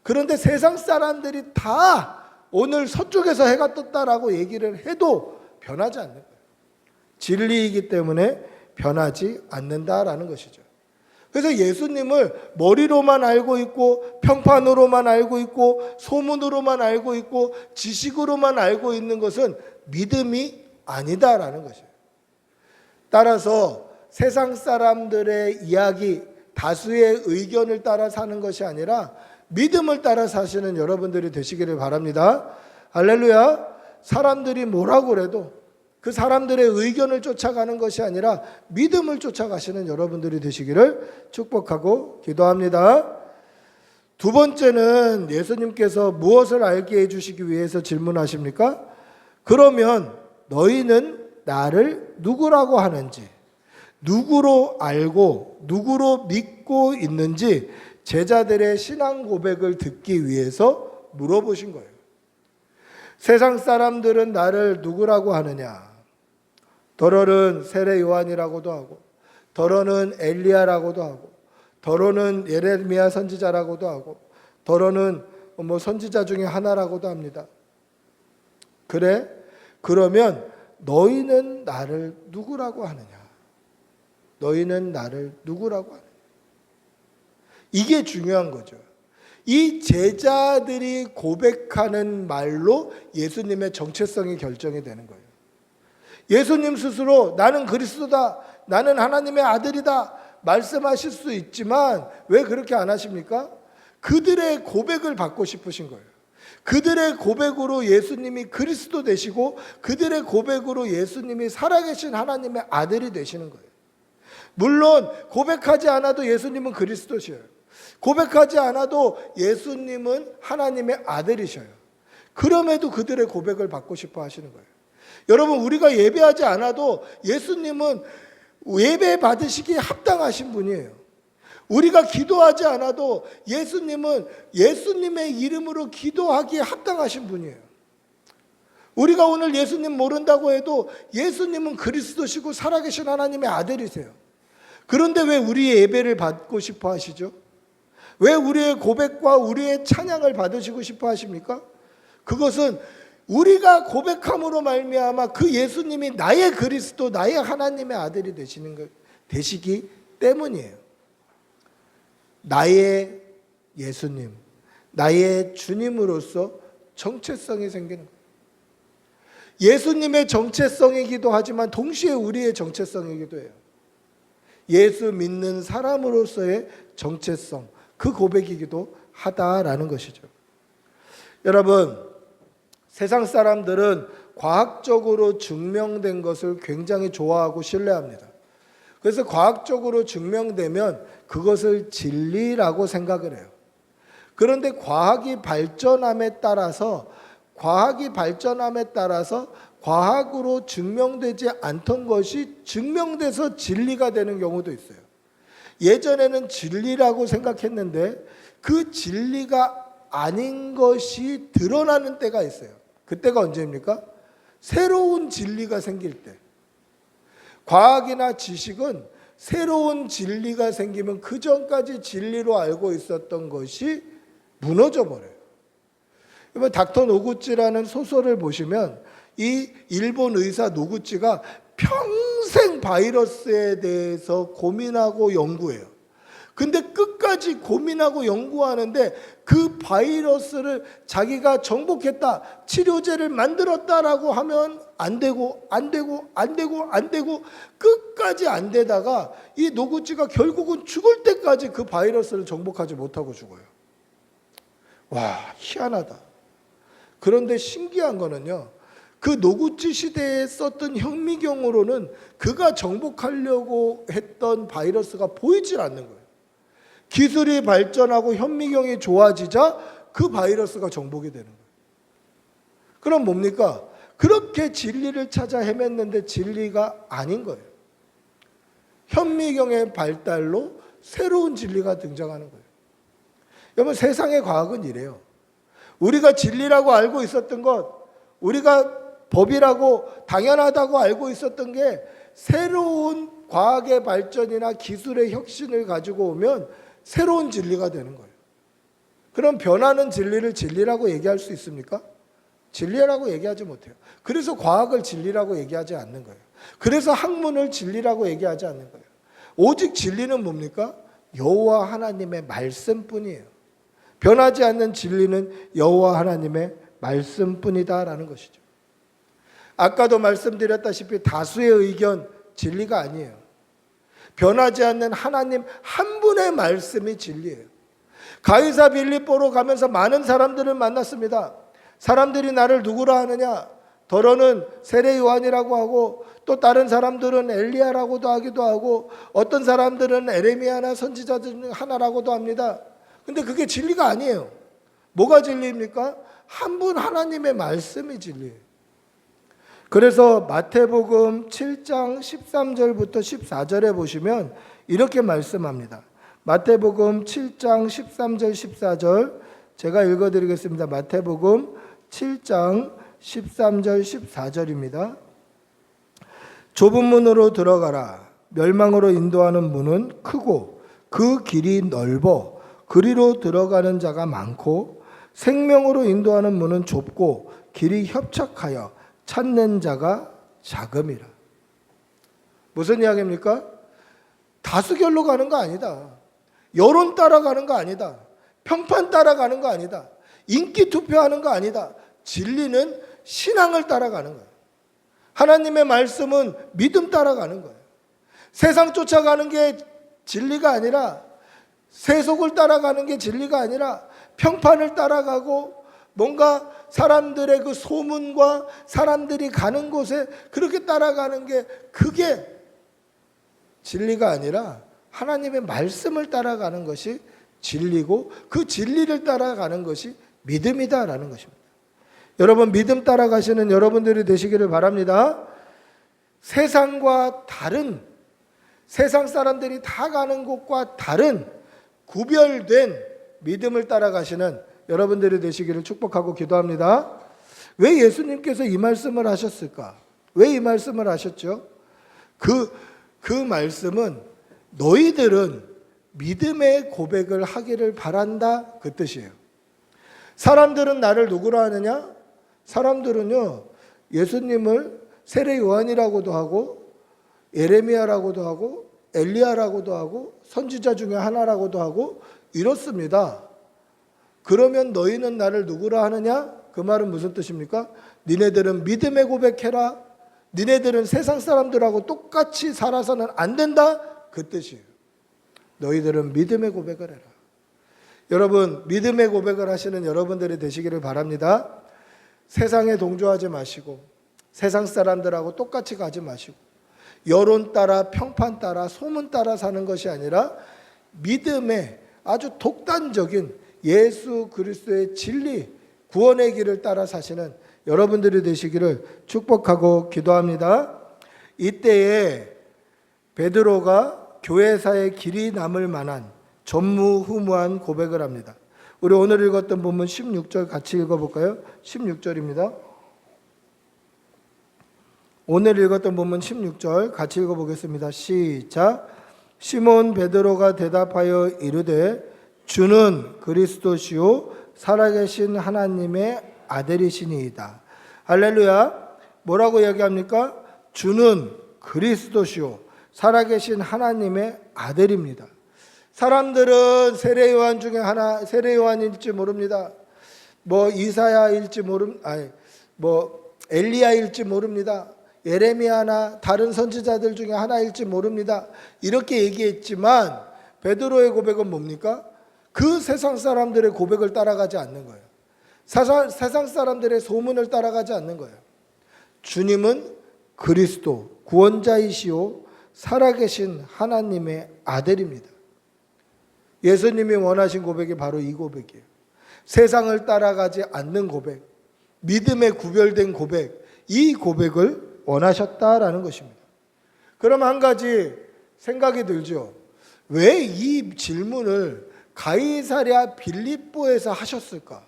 그런데 세상 사람들이 다 오늘 서쪽에서 해가 떴다라고 얘기를 해도 변하지 않는 거예요. 진리이기 때문에 변하지 않는다라는 것이죠. 그래서 예수님을 머리로만 알고 있고 평판으로만 알고 있고 소문으로만 알고 있고 지식으로만 알고 있는 것은 믿음이 아니다라는 것이에요. 따라서 세상 사람들의 이야기, 다수의 의견을 따라 사는 것이 아니라 믿음을 따라 사시는 여러분들이 되시기를 바랍니다. 할렐루야. 사람들이 뭐라고 그래도 그 사람들의 의견을 쫓아가는 것이 아니라 믿음을 쫓아가시는 여러분들이 되시기를 축복하고 기도합니다. 두 번째는 예수님께서 무엇을 알게 해주시기 위해서 질문하십니까? 그러면 너희는 나를 누구라고 하는지, 누구로 알고 누구로 믿고 있는지 제자들의 신앙 고백을 듣기 위해서 물어보신 거예요. 세상 사람들은 나를 누구라고 하느냐? 더러는 세례 요한이라고도 하고, 더러는 엘리야라고도 하고, 더러는 예레미야 선지자라고도 하고, 더러는 뭐 선지자 중에 하나라고도 합니다. 그래? 그러면 너희는 나를 누구라고 하느냐? 너희는 나를 누구라고 하느냐? 이게 중요한 거죠. 이 제자들이 고백하는 말로 예수님의 정체성이 결정이 되는 거예요. 예수님 스스로 나는 그리스도다, 나는 하나님의 아들이다 말씀하실 수 있지만 왜 그렇게 안 하십니까? 그들의 고백을 받고 싶으신 거예요. 그들의 고백으로 예수님이 그리스도 되시고 그들의 고백으로 예수님이 살아계신 하나님의 아들이 되시는 거예요. 물론 고백하지 않아도 예수님은 그리스도셔요. 고백하지 않아도 예수님은 하나님의 아들이셔요. 그럼에도 그들의 고백을 받고 싶어 하시는 거예요. 여러분, 우리가 예배하지 않아도 예수님은 예배 받으시기에 합당하신 분이에요. 우리가 기도하지 않아도 예수님은 예수님의 이름으로 기도하기에 합당하신 분이에요. 우리가 오늘 예수님 모른다고 해도 예수님은 그리스도시고 살아계신 하나님의 아들이세요. 그런데 왜 우리의 예배를 받고 싶어 하시죠? 왜 우리의 고백과 우리의 찬양을 받으시고 싶어 하십니까? 그것은 우리가 고백함으로 말미암아 그 예수님이 나의 그리스도, 나의 하나님의 아들이 되시기 때문이에요. 나의 예수님, 나의 주님으로서 정체성이 생기는 거예요. 예수님의 정체성이기도 하지만 동시에 우리의 정체성이기도 해요. 예수 믿는 사람으로서의 정체성, 그 고백이기도 하다라는 것이죠. 여러분, 세상 사람들은 과학적으로 증명된 것을 굉장히 좋아하고 신뢰합니다. 그래서 과학적으로 증명되면 그것을 진리라고 생각을 해요. 그런데 과학이 발전함에 따라서 과학으로 증명되지 않던 것이 증명돼서 진리가 되는 경우도 있어요. 예전에는 진리라고 생각했는데 그 진리가 아닌 것이 드러나는 때가 있어요. 그때가 언제입니까? 새로운 진리가 생길 때. 과학이나 지식은 새로운 진리가 생기면 그 전까지 진리로 알고 있었던 것이 무너져 버려요. 이번 닥터 노구치라는 소설을 보시면 이 일본 의사 노구치가 평생 바이러스에 대해서 고민하고 연구해요. 근데 끝까지 고민하고 연구하는데 그 바이러스를 자기가 정복했다, 치료제를 만들었다라고 하면 안 되고 끝까지 안 되다가 이 노구찌가 결국은 죽을 때까지 그 바이러스를 정복하지 못하고 죽어요. 와, 희한하다. 그런데 신기한 거는요, 그 노구찌 시대에 썼던 현미경으로는 그가 정복하려고 했던 바이러스가 보이질 않는 거예요. 기술이 발전하고 현미경이 좋아지자 그 바이러스가 정복이 되는 거예요. 그럼 뭡니까? 그렇게 진리를 찾아 헤맸는데 진리가 아닌 거예요. 현미경의 발달로 새로운 진리가 등장하는 거예요. 여러분, 세상의 과학은 이래요. 우리가 진리라고 알고 있었던 것, 우리가 법이라고 당연하다고 알고 있었던 게 새로운 과학의 발전이나 기술의 혁신을 가지고 오면 새로운 진리가 되는 거예요. 그럼 변하는 진리를 진리라고 얘기할 수 있습니까? 진리라고 얘기하지 못해요. 그래서 과학을 진리라고 얘기하지 않는 거예요. 그래서 학문을 진리라고 얘기하지 않는 거예요. 오직 진리는 뭡니까? 여호와 하나님의 말씀뿐이에요. 변하지 않는 진리는 여호와 하나님의 말씀뿐이다라는 것이죠. 아까도 말씀드렸다시피 다수의 의견 진리가 아니에요. 변하지 않는 하나님 한 분의 말씀이 진리예요. 가이사 빌립보로 가면서 많은 사람들을 만났습니다. 사람들이 나를 누구라 하느냐? 더러는 세례 요한이라고 하고, 또 다른 사람들은 엘리야라고도 하기도 하고, 어떤 사람들은 에레미야나 선지자 중 하나라고도 합니다. 근데 그게 진리가 아니에요. 뭐가 진리입니까? 한 분 하나님의 말씀이 진리예요. 그래서 마태복음 7장 13절부터 14절에 보시면 이렇게 말씀합니다. 마태복음 7장 13절 14절 제가 읽어드리겠습니다. 마태복음 7장 13절 14절입니다. 좁은 문으로 들어가라. 멸망으로 인도하는 문은 크고 그 길이 넓어 그리로 들어가는 자가 많고, 생명으로 인도하는 문은 좁고 길이 협착하여 찾는 자가 자금이라. 무슨 이야기입니까? 다수결로 가는 거 아니다. 여론 따라가는 거 아니다. 평판 따라가는 거 아니다. 인기 투표하는 거 아니다. 진리는 신앙을 따라가는 거예요. 하나님의 말씀은 믿음 따라가는 거예요. 세상 쫓아가는 게 진리가 아니라, 세속을 따라가는 게 진리가 아니라 평판을 따라가고 뭔가 사람들의 그 소문과 사람들이 가는 곳에 그렇게 따라가는 게, 그게 진리가 아니라 하나님의 말씀을 따라가는 것이 진리고, 그 진리를 따라가는 것이 믿음이다라는 것입니다. 여러분, 믿음 따라가시는 여러분들이 되시기를 바랍니다. 세상과 다른, 세상 사람들이 다 가는 곳과 다른 구별된 믿음을 따라가시는 여러분들이 되시기를 축복하고 기도합니다. 왜 예수님께서 이 말씀을 하셨을까? 왜 이 말씀을 하셨죠? 그 말씀은 너희들은 믿음의 고백을 하기를 바란다, 그 뜻이에요. 사람들은 나를 누구라 하느냐? 사람들은요, 예수님을 세례 요한이라고도 하고, 예레미야라고도 하고, 엘리야라고도 하고, 선지자 중에 하나라고도 하고 이렇습니다. 그러면 너희는 나를 누구라 하느냐? 그 말은 무슨 뜻입니까? 니네들은 믿음의 고백해라. 니네들은 세상 사람들하고 똑같이 살아서는 안 된다, 그 뜻이에요. 너희들은 믿음의 고백을 해라. 여러분, 믿음의 고백을 하시는 여러분들이 되시기를 바랍니다. 세상에 동조하지 마시고, 세상 사람들하고 똑같이 가지 마시고, 여론 따라, 평판 따라, 소문 따라 사는 것이 아니라 믿음의 아주 독단적인 예수 그리스도의 진리, 구원의 길을 따라 사시는 여러분들이 되시기를 축복하고 기도합니다. 이때에 베드로가 교회사의 길이 남을 만한 전무후무한 고백을 합니다. 우리 오늘 읽었던 본문 16절 같이 읽어볼까요? 16절입니다. 오늘 읽었던 본문 16절 같이 읽어보겠습니다. 시작. 시몬 베드로가 대답하여 이르되 주는 그리스도시요 살아계신 하나님의 아들이시니이다. 할렐루야. 뭐라고 이야기합니까? 주는 그리스도시요 살아계신 하나님의 아들입니다. 사람들은 세례 요한 중에 하나, 세례 요한일지 모릅니다. 뭐 이사야일지 뭐 엘리야일지 모릅니다. 예레미야나 다른 선지자들 중에 하나일지 모릅니다. 이렇게 얘기했지만 베드로의 고백은 뭡니까? 그 세상 사람들의 고백을 따라가지 않는 거예요. 세상 사람들의 소문을 따라가지 않는 거예요. 주님은 그리스도 구원자이시오 살아계신 하나님의 아들입니다. 예수님이 원하신 고백이 바로 이 고백이에요. 세상을 따라가지 않는 고백, 믿음에 구별된 고백, 이 고백을 원하셨다라는 것입니다. 그럼 한 가지 생각이 들죠. 왜 이 질문을 가이사랴 빌립보에서 하셨을까?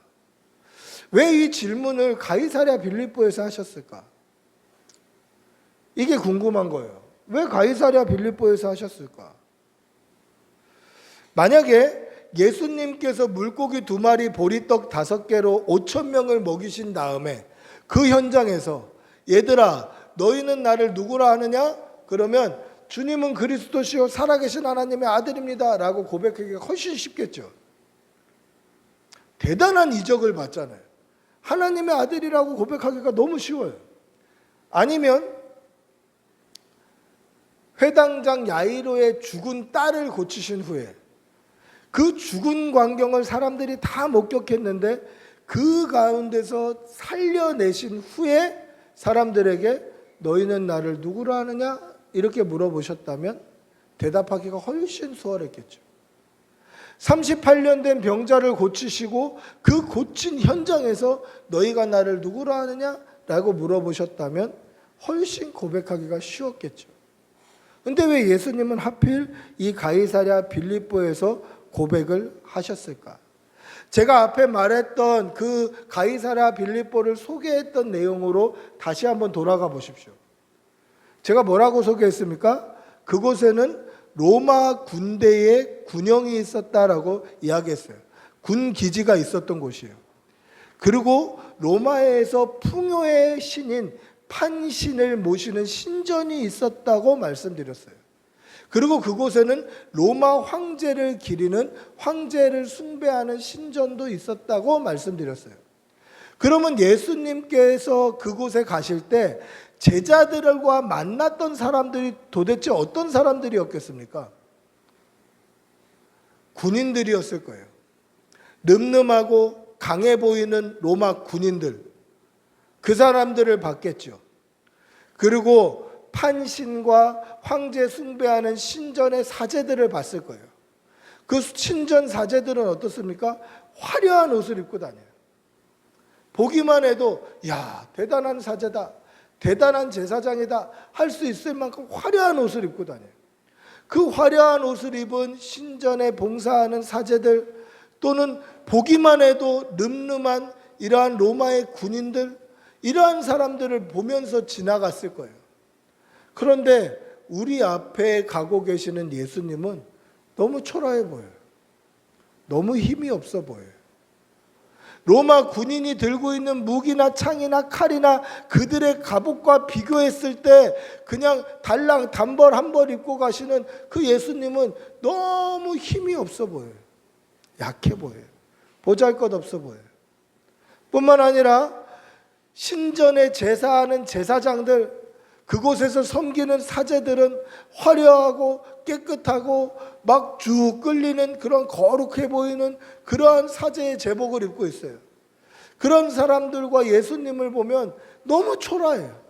왜 이 질문을 가이사랴 빌립보에서 하셨을까? 이게 궁금한 거예요. 왜 가이사랴 빌립보에서 하셨을까? 만약에 예수님께서 물고기 2마리 보리떡 5개로 5,000명을 먹이신 다음에 그 현장에서 얘들아 너희는 나를 누구라 하느냐? 그러면 주님은 그리스도시요 살아계신 하나님의 아들입니다 라고 고백하기가 훨씬 쉽겠죠. 대단한 이적을 받잖아요. 하나님의 아들이라고 고백하기가 너무 쉬워요. 아니면 회당장 야이로의 죽은 딸을 고치신 후에 그 죽은 광경을 사람들이 다 목격했는데 그 가운데서 살려내신 후에 사람들에게 너희는 나를 누구라 하느냐? 이렇게 물어보셨다면 대답하기가 훨씬 수월했겠죠. 38년 된 병자를 고치시고 그 고친 현장에서 너희가 나를 누구라 하느냐? 라고 물어보셨다면 훨씬 고백하기가 쉬웠겠죠. 근데 왜 예수님은 하필 이 가이사랴 빌립보에서 고백을 하셨을까? 제가 앞에 말했던 그 가이사랴 빌립보를 소개했던 내용으로 다시 한번 돌아가 보십시오. 제가 뭐라고 소개했습니까? 그곳에는 로마 군대의 군영이 있었다라고 이야기했어요. 군 기지가 있었던 곳이에요. 그리고 로마에서 풍요의 신인 판신을 모시는 신전이 있었다고 말씀드렸어요. 그리고 그곳에는 로마 황제를 기리는 황제를 숭배하는 신전도 있었다고 말씀드렸어요. 그러면 예수님께서 그곳에 가실 때 제자들과 만났던 사람들이 도대체 어떤 사람들이었겠습니까? 군인들이었을 거예요. 늠름하고 강해 보이는 로마 군인들, 그 사람들을 봤겠죠. 그리고 판신과 황제 숭배하는 신전의 사제들을 봤을 거예요. 그 신전 사제들은 어떻습니까? 화려한 옷을 입고 다녀요. 보기만 해도 야, 대단한 사제다, 대단한 제사장이다 할 수 있을 만큼 화려한 옷을 입고 다녀요. 그 화려한 옷을 입은 신전에 봉사하는 사제들 또는 보기만 해도 늠름한 이러한 로마의 군인들, 이러한 사람들을 보면서 지나갔을 거예요. 그런데 우리 앞에 가고 계시는 예수님은 너무 초라해 보여요. 너무 힘이 없어 보여요. 로마 군인이 들고 있는 무기나 창이나 칼이나 그들의 갑옷과 비교했을 때 그냥 달랑 단벌 한 벌 입고 가시는 그 예수님은 너무 힘이 없어 보여요. 약해 보여요. 보잘것없어 보여요. 뿐만 아니라 신전에 제사하는 제사장들, 그곳에서 섬기는 사제들은 화려하고 깨끗하고 막 쭉 끌리는 그런 거룩해 보이는 그러한 사제의 제복을 입고 있어요. 그런 사람들과 예수님을 보면 너무 초라해요.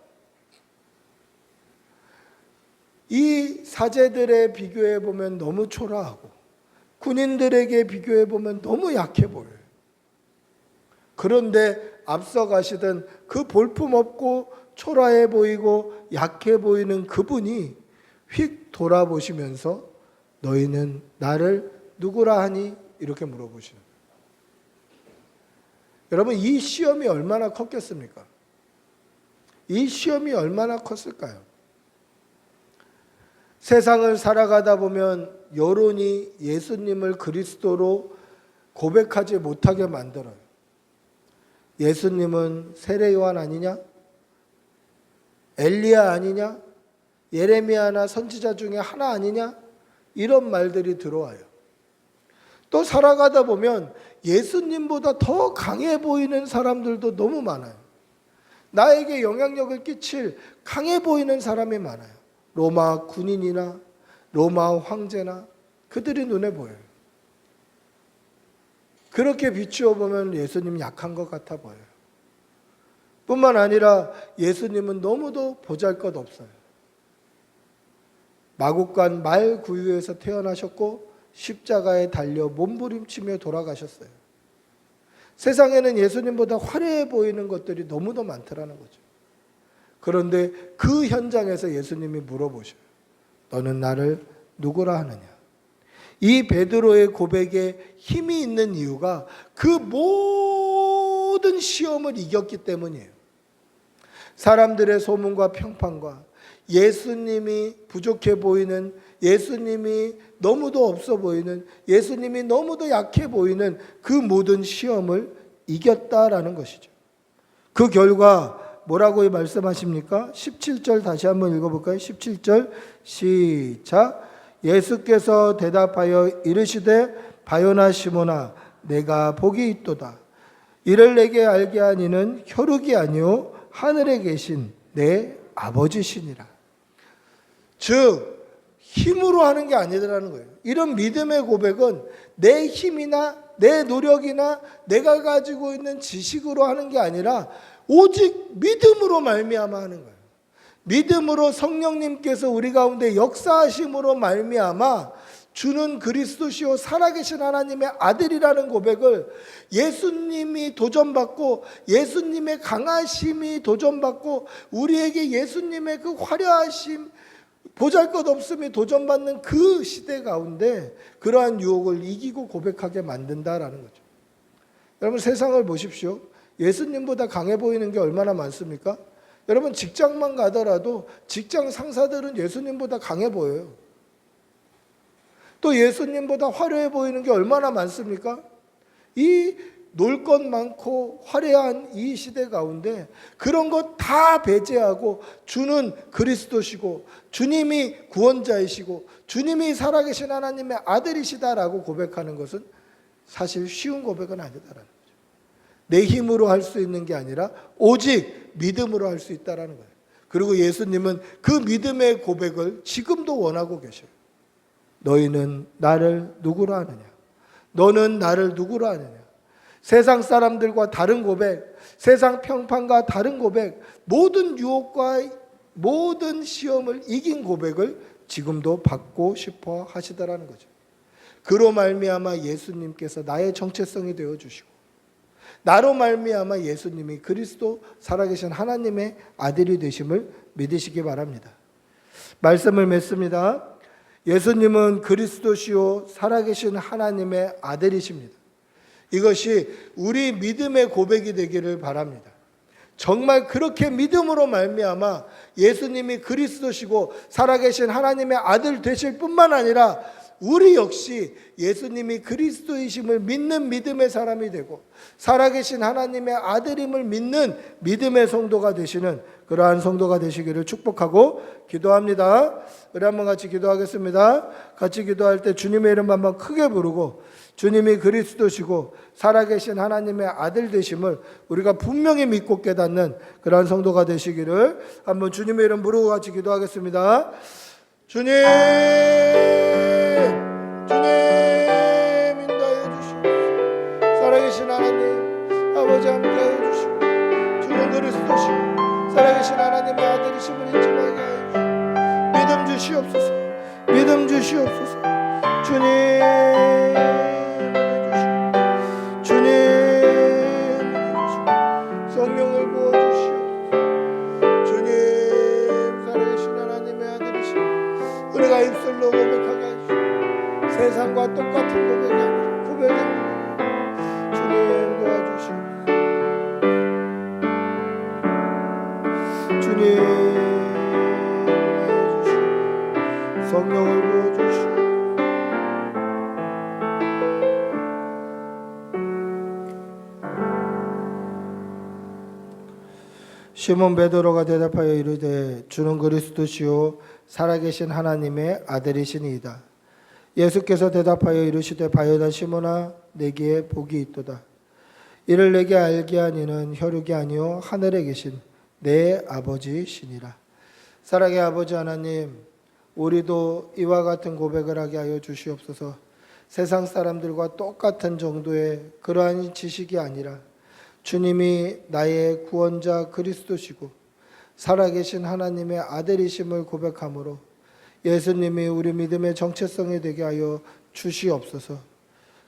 이 사제들에 비교해 보면 너무 초라하고 군인들에게 비교해 보면 너무 약해 보여요. 그런데 앞서 가시던 그 볼품없고 초라해 보이고 약해 보이는 그분이 휙 돌아보시면서 너희는 나를 누구라 하니? 이렇게 물어보시는 거예요. 여러분, 이 시험이 얼마나 컸겠습니까? 이 시험이 얼마나 컸을까요? 세상을 살아가다 보면 여론이 예수님을 그리스도로 고백하지 못하게 만들어요. 예수님은 세례 요한 아니냐? 엘리야 아니냐? 예레미야나 선지자 중에 하나 아니냐? 이런 말들이 들어와요. 또 살아가다 보면 예수님보다 더 강해 보이는 사람들도 너무 많아요. 나에게 영향력을 끼칠 강해 보이는 사람이 많아요. 로마 군인이나 로마 황제나 그들이 눈에 보여요. 그렇게 비추어 보면 예수님 약한 것 같아 보여요. 뿐만 아니라 예수님은 너무도 보잘것없어요. 마국간 말구유에서 태어나셨고 십자가에 달려 몸부림치며 돌아가셨어요. 세상에는 예수님보다 화려해 보이는 것들이 너무도 많더라는 거죠. 그런데 그 현장에서 예수님이 물어보셔요. 너는 나를 누구라 하느냐? 이 베드로의 고백에 힘이 있는 이유가 그 모든 시험을 이겼기 때문이에요. 사람들의 소문과 평판과 예수님이 부족해 보이는, 예수님이 너무도 없어 보이는, 예수님이 너무도 약해 보이는 그 모든 시험을 이겼다라는 것이죠. 그 결과 뭐라고 말씀하십니까? 17절 다시 한번 읽어볼까요? 17절 시작. 예수께서 대답하여 이르시되 바요나 시몬아 내가 복이 있도다. 이를 내게 알게 하니는 혈육이 아니요 하늘에 계신 내 아버지시니라. 즉 힘으로 하는 게 아니더라는 거예요. 이런 믿음의 고백은 내 힘이나 내 노력이나 내가 가지고 있는 지식으로 하는 게 아니라 오직 믿음으로 말미암아 하는 거예요. 믿음으로 성령님께서 우리 가운데 역사하심으로 말미암아 주는 그리스도시요 살아계신 하나님의 아들이라는 고백을 예수님이 도전받고 예수님의 강하심이 도전받고 우리에게 예수님의 그 화려하심 보잘것없음이 도전받는 그 시대 가운데 그러한 유혹을 이기고 고백하게 만든다라는 거죠. 여러분 세상을 보십시오. 예수님보다 강해 보이는 게 얼마나 많습니까? 여러분 직장만 가더라도 직장 상사들은 예수님보다 강해 보여요. 또 예수님보다 화려해 보이는 게 얼마나 많습니까? 이 놀 것 많고 화려한 이 시대 가운데 그런 것 다 배제하고 주는 그리스도시고 주님이 구원자이시고 주님이 살아계신 하나님의 아들이시다라고 고백하는 것은 사실 쉬운 고백은 아니다라는 거죠. 내 힘으로 할 수 있는 게 아니라 오직 믿음으로 할 수 있다라는 거예요. 그리고 예수님은 그 믿음의 고백을 지금도 원하고 계셔요. 너희는 나를 누구로 하느냐? 너는 나를 누구로 하느냐? 세상 사람들과 다른 고백, 세상 평판과 다른 고백, 모든 유혹과 모든 시험을 이긴 고백을 지금도 받고 싶어 하시더라는 거죠. 그로 말미암아 예수님께서 나의 정체성이 되어 주시고 나로 말미암아 예수님이 그리스도 살아계신 하나님의 아들이 되심을 믿으시기 바랍니다. 말씀을 맺습니다. 예수님은 그리스도시요 살아계신 하나님의 아들이십니다. 이것이 우리 믿음의 고백이 되기를 바랍니다. 정말 그렇게 믿음으로 말미암아 예수님이 그리스도시고 살아계신 하나님의 아들 되실 뿐만 아니라 우리 역시 예수님이 그리스도이심을 믿는 믿음의 사람이 되고 살아계신 하나님의 아들임을 믿는 믿음의 성도가 되시는 그러한 성도가 되시기를 축복하고 기도합니다. 우리 한번 같이 기도하겠습니다. 같이 기도할 때 주님의 이름 한번 크게 부르고 주님이 그리스도시고 살아계신 하나님의 아들 되심을 우리가 분명히 믿고 깨닫는 그러한 성도가 되시기를 한번 주님의 이름 부르고 같이 기도하겠습니다. 주님 인도하여 주시옵소서. 살아계신 하나님 아버지 함께하여 주시고 주는 그리스도시고 살아계신 하나님의 아들이심을 인정하게 하여 주시고 믿음 주시옵소서. 믿음 주시옵소서. 주님 성령을 부어주시옵소서. 주님 살아계신 하나님의 아들이시고 우리가 입술로 고백하게 하시고 세상과 똑같은 고백이 아니라 고백입니다. 주님 도와주시옵소서. 주님 도와주시옵소서. 성령을 부어주시옵소서. 시몬 베드로가 대답하여 이르되 주는 그리스도시요 살아계신 하나님의 아들이시니이다. 예수께서 대답하여 이르시되 바요나 시몬아 내게 복이 있도다. 이를 내게 알게 한 이는 혈육이 아니요 하늘에 계신 내 아버지시니라. 사랑의 아버지 하나님, 우리도 이와 같은 고백을 하게 하여 주시옵소서. 세상 사람들과 똑같은 정도의 그러한 지식이 아니라 주님이 나의 구원자 그리스도시고 살아계신 하나님의 아들이심을 고백함으로 예수님이 우리 믿음의 정체성이 되게 하여 주시옵소서.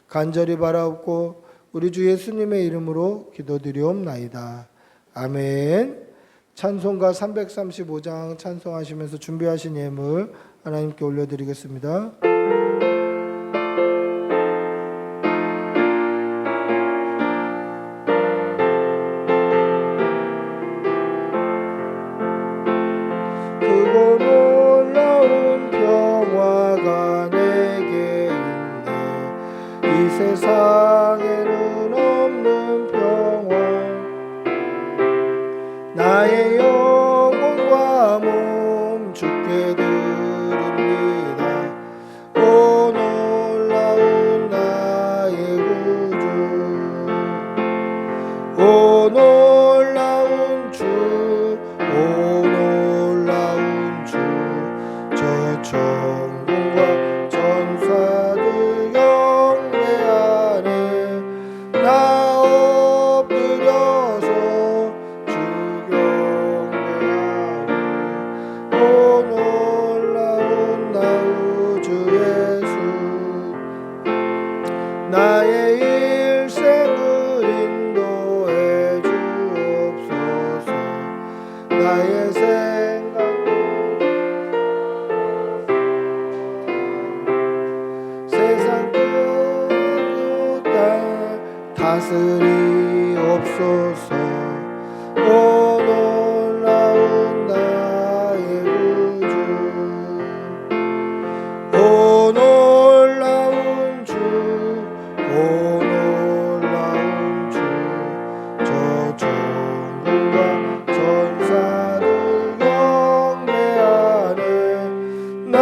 간절히 바라옵고 우리 주 예수님의 이름으로 기도드리옵나이다. 아멘. 찬송가 335장 찬송하시면서 준비하신 예물 하나님께 올려드리겠습니다. 크고 놀라운 평화가 내게 있네. 이 세상에는 없는 평화. 나의 영혼과 몸 주께 드립니다. 오 놀라운 나의 구주. 오 놀라운 주. 오 놀라운 주. 저 천군과 천사들 경배하네. 나 엎드려서 주 경배하고. 오 놀라운 나 우주 예수. 나의 일생을 인도해 주옵소서. 나의 생각도 세상 끝 다스리옵소서. 오 놀라운 나의 구주. 오 놀라운 주. 오 놀라운 주. 저 천군과 천사들 경배하네. 나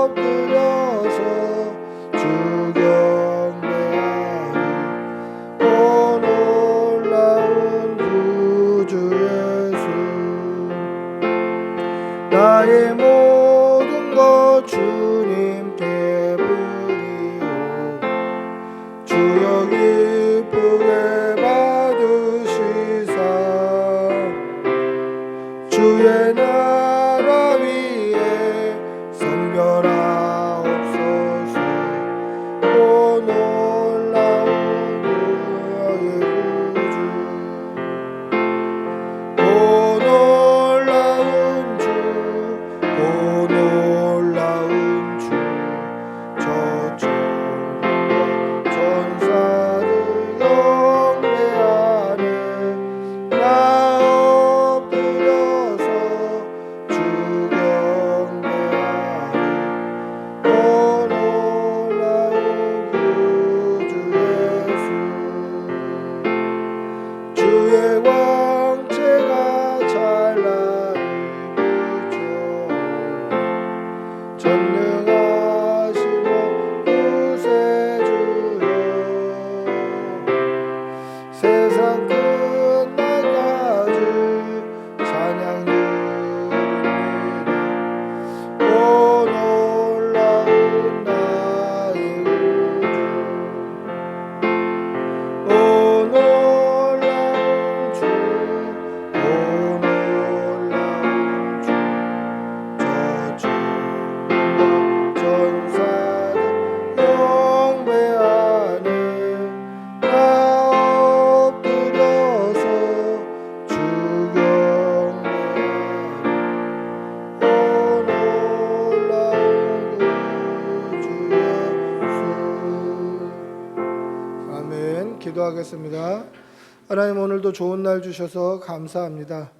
엎드려서 주 경배하네. 오 놀라운 구주 예수. 나의 모든 것 주님께 드리오. 주여 기쁘게 받으시사. 주의 나라 위에 성별하옵소서. 오 놀라운 나의 구주. 오 놀라운 주. 오 놀라운 주. 저 천군과 천사들 경배하네. 나 엎드려서 주 경배하네. 오 놀라운 구주 예수. 주의 광채가 찬란히 비춰 전능하시고 구세주여. 세상 끝날까지 찬양 드립니다. 오 놀라운 나의 구주. 오 놀라운 주. 오 놀라운 주. 저 천군과 천사들 경배하네. 나 엎드려서 주 경배하네. 오 놀라운 구주 예수. 아멘. 기도하겠습니다. 하나님, 오늘도 좋은 날 주셔서 감사합니다.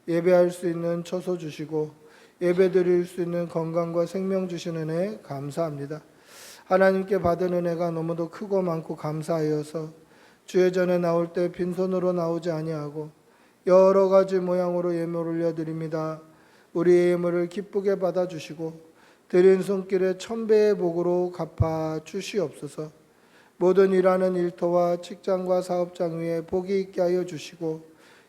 예배할 수 있는 처소 주시고 예배 드릴 수 있는 건강과 생명 주시는 은혜 감사합니다. 하나님께 받은 은혜가 너무도 크고 많고 감사하여서 주의 전에 나올 때 빈손으로 나오지 아니하고 여러 가지 모양으로 예물을 올려드립니다. 우리의 예물을 기쁘게 받아주시고 드린 손길에 1000배의 복으로 갚아 주시옵소서. 모든 일하는 일터와 직장과 사업장 위에 복이 있게 하여 주시고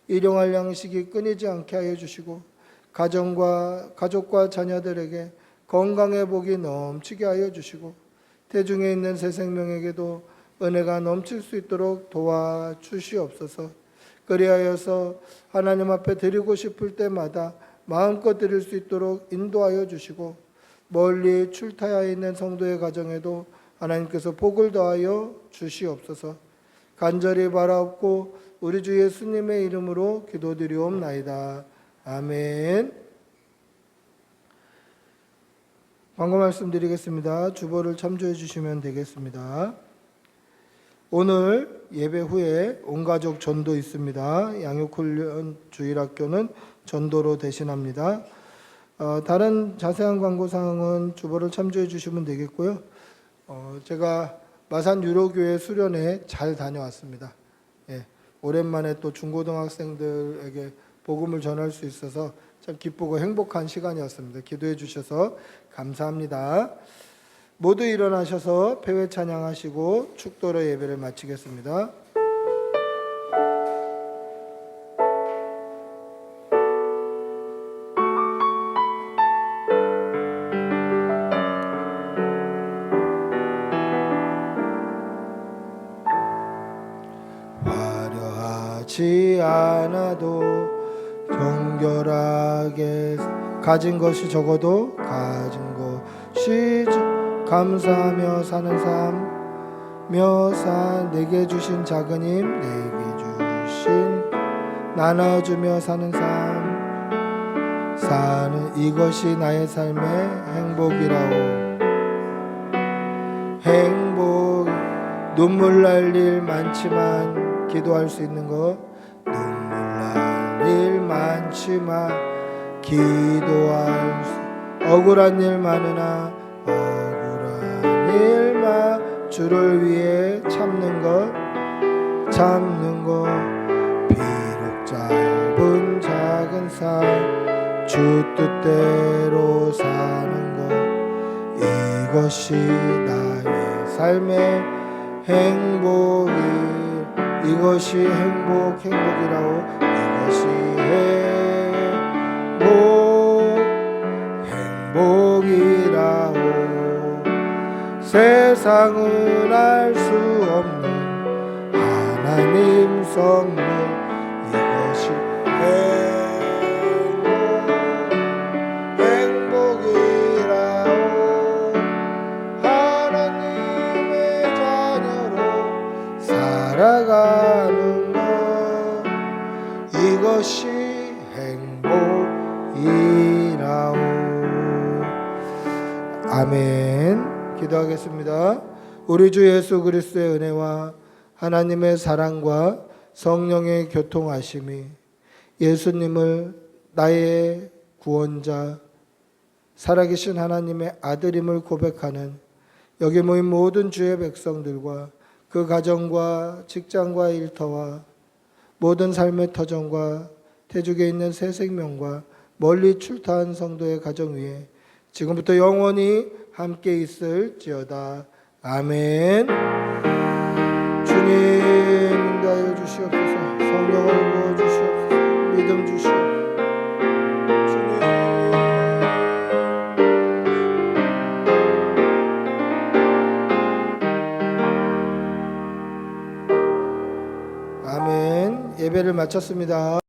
일용할 양식이 끊이지 않게 하여 주시고 가족과 자녀들에게 건강의 복이 넘치게 하여 주시고 태중에 있는 새 생명에게도 은혜가 넘칠 수 있도록 도와주시옵소서. 그리하여서 하나님 앞에 드리고 싶을 때마다 마음껏 드릴 수 있도록 인도하여 주시고 멀리 출타해 있는 성도의 가정에도 하나님께서 복을 더하여 주시옵소서. 간절히 바라옵고 우리 주 예수님의 이름으로 기도드리옵나이다. 아멘. 광고 말씀드리겠습니다. 주보를 참조해 주시면 되겠습니다. 오늘 예배 후에 온가족 전도 있습니다. 양육훈련 주일학교는 전도로 대신합니다. 다른 자세한 광고 사항은 주보를 참조해 주시면 되겠고요. 제가 마산 유로교회 수련회 잘 다녀왔습니다. 예, 오랜만에 또 중고등학생들에게 복음을 전할 수 있어서 참 기쁘고 행복한 시간이었습니다. 기도해 주셔서 감사합니다. 모두 일어나셔서 폐회 찬양하시고 축도로 예배를 마치겠습니다. 화려하지 않아도 정결하게 가진 것이 적어도 가진 것이 감사하며 사는 삶 묘사 내게 주신 작은 힘 내게 주신 나눠주며 사는 삶 사는 이것이 나의 삶의 행복이라오. 행복 눈물 날 일 많지만 기도할 수 있는 것 눈물 날 일 많지만 기도할 수 억울한 일 많으나 일만 주를 위해 참는 것 비록 짧은 작은 삶 주 뜻대로 사는 것 이것이 나의 삶의 행복이 이것이 행복이라고 이것이 행복이라고 세상은 알 수 없는 하나님 선물 이것이 행복이라오. 하나님의 자녀로 살아가는 것 이것이 행복이라오. 아멘. 기도하겠습니다. 우리 주 예수 그리스도의 은혜와 하나님의 사랑과 성령의 교통하심이 예수님을 나의 구원자 살아계신 하나님의 아들임을 고백하는 여기 모인 모든 주의 백성들과 그 가정과 직장과 일터와 모든 삶의 터전과 태중에 있는 새 생명과 멀리 출타한 성도의 가정 위에 지금부터 영원히 함께 있을지어다. 아멘. 주님 인도하여 주시옵소서. 성령을 부어 주시옵소서. 믿음 주시옵소서. 주님. 아멘. 예배를 마쳤습니다.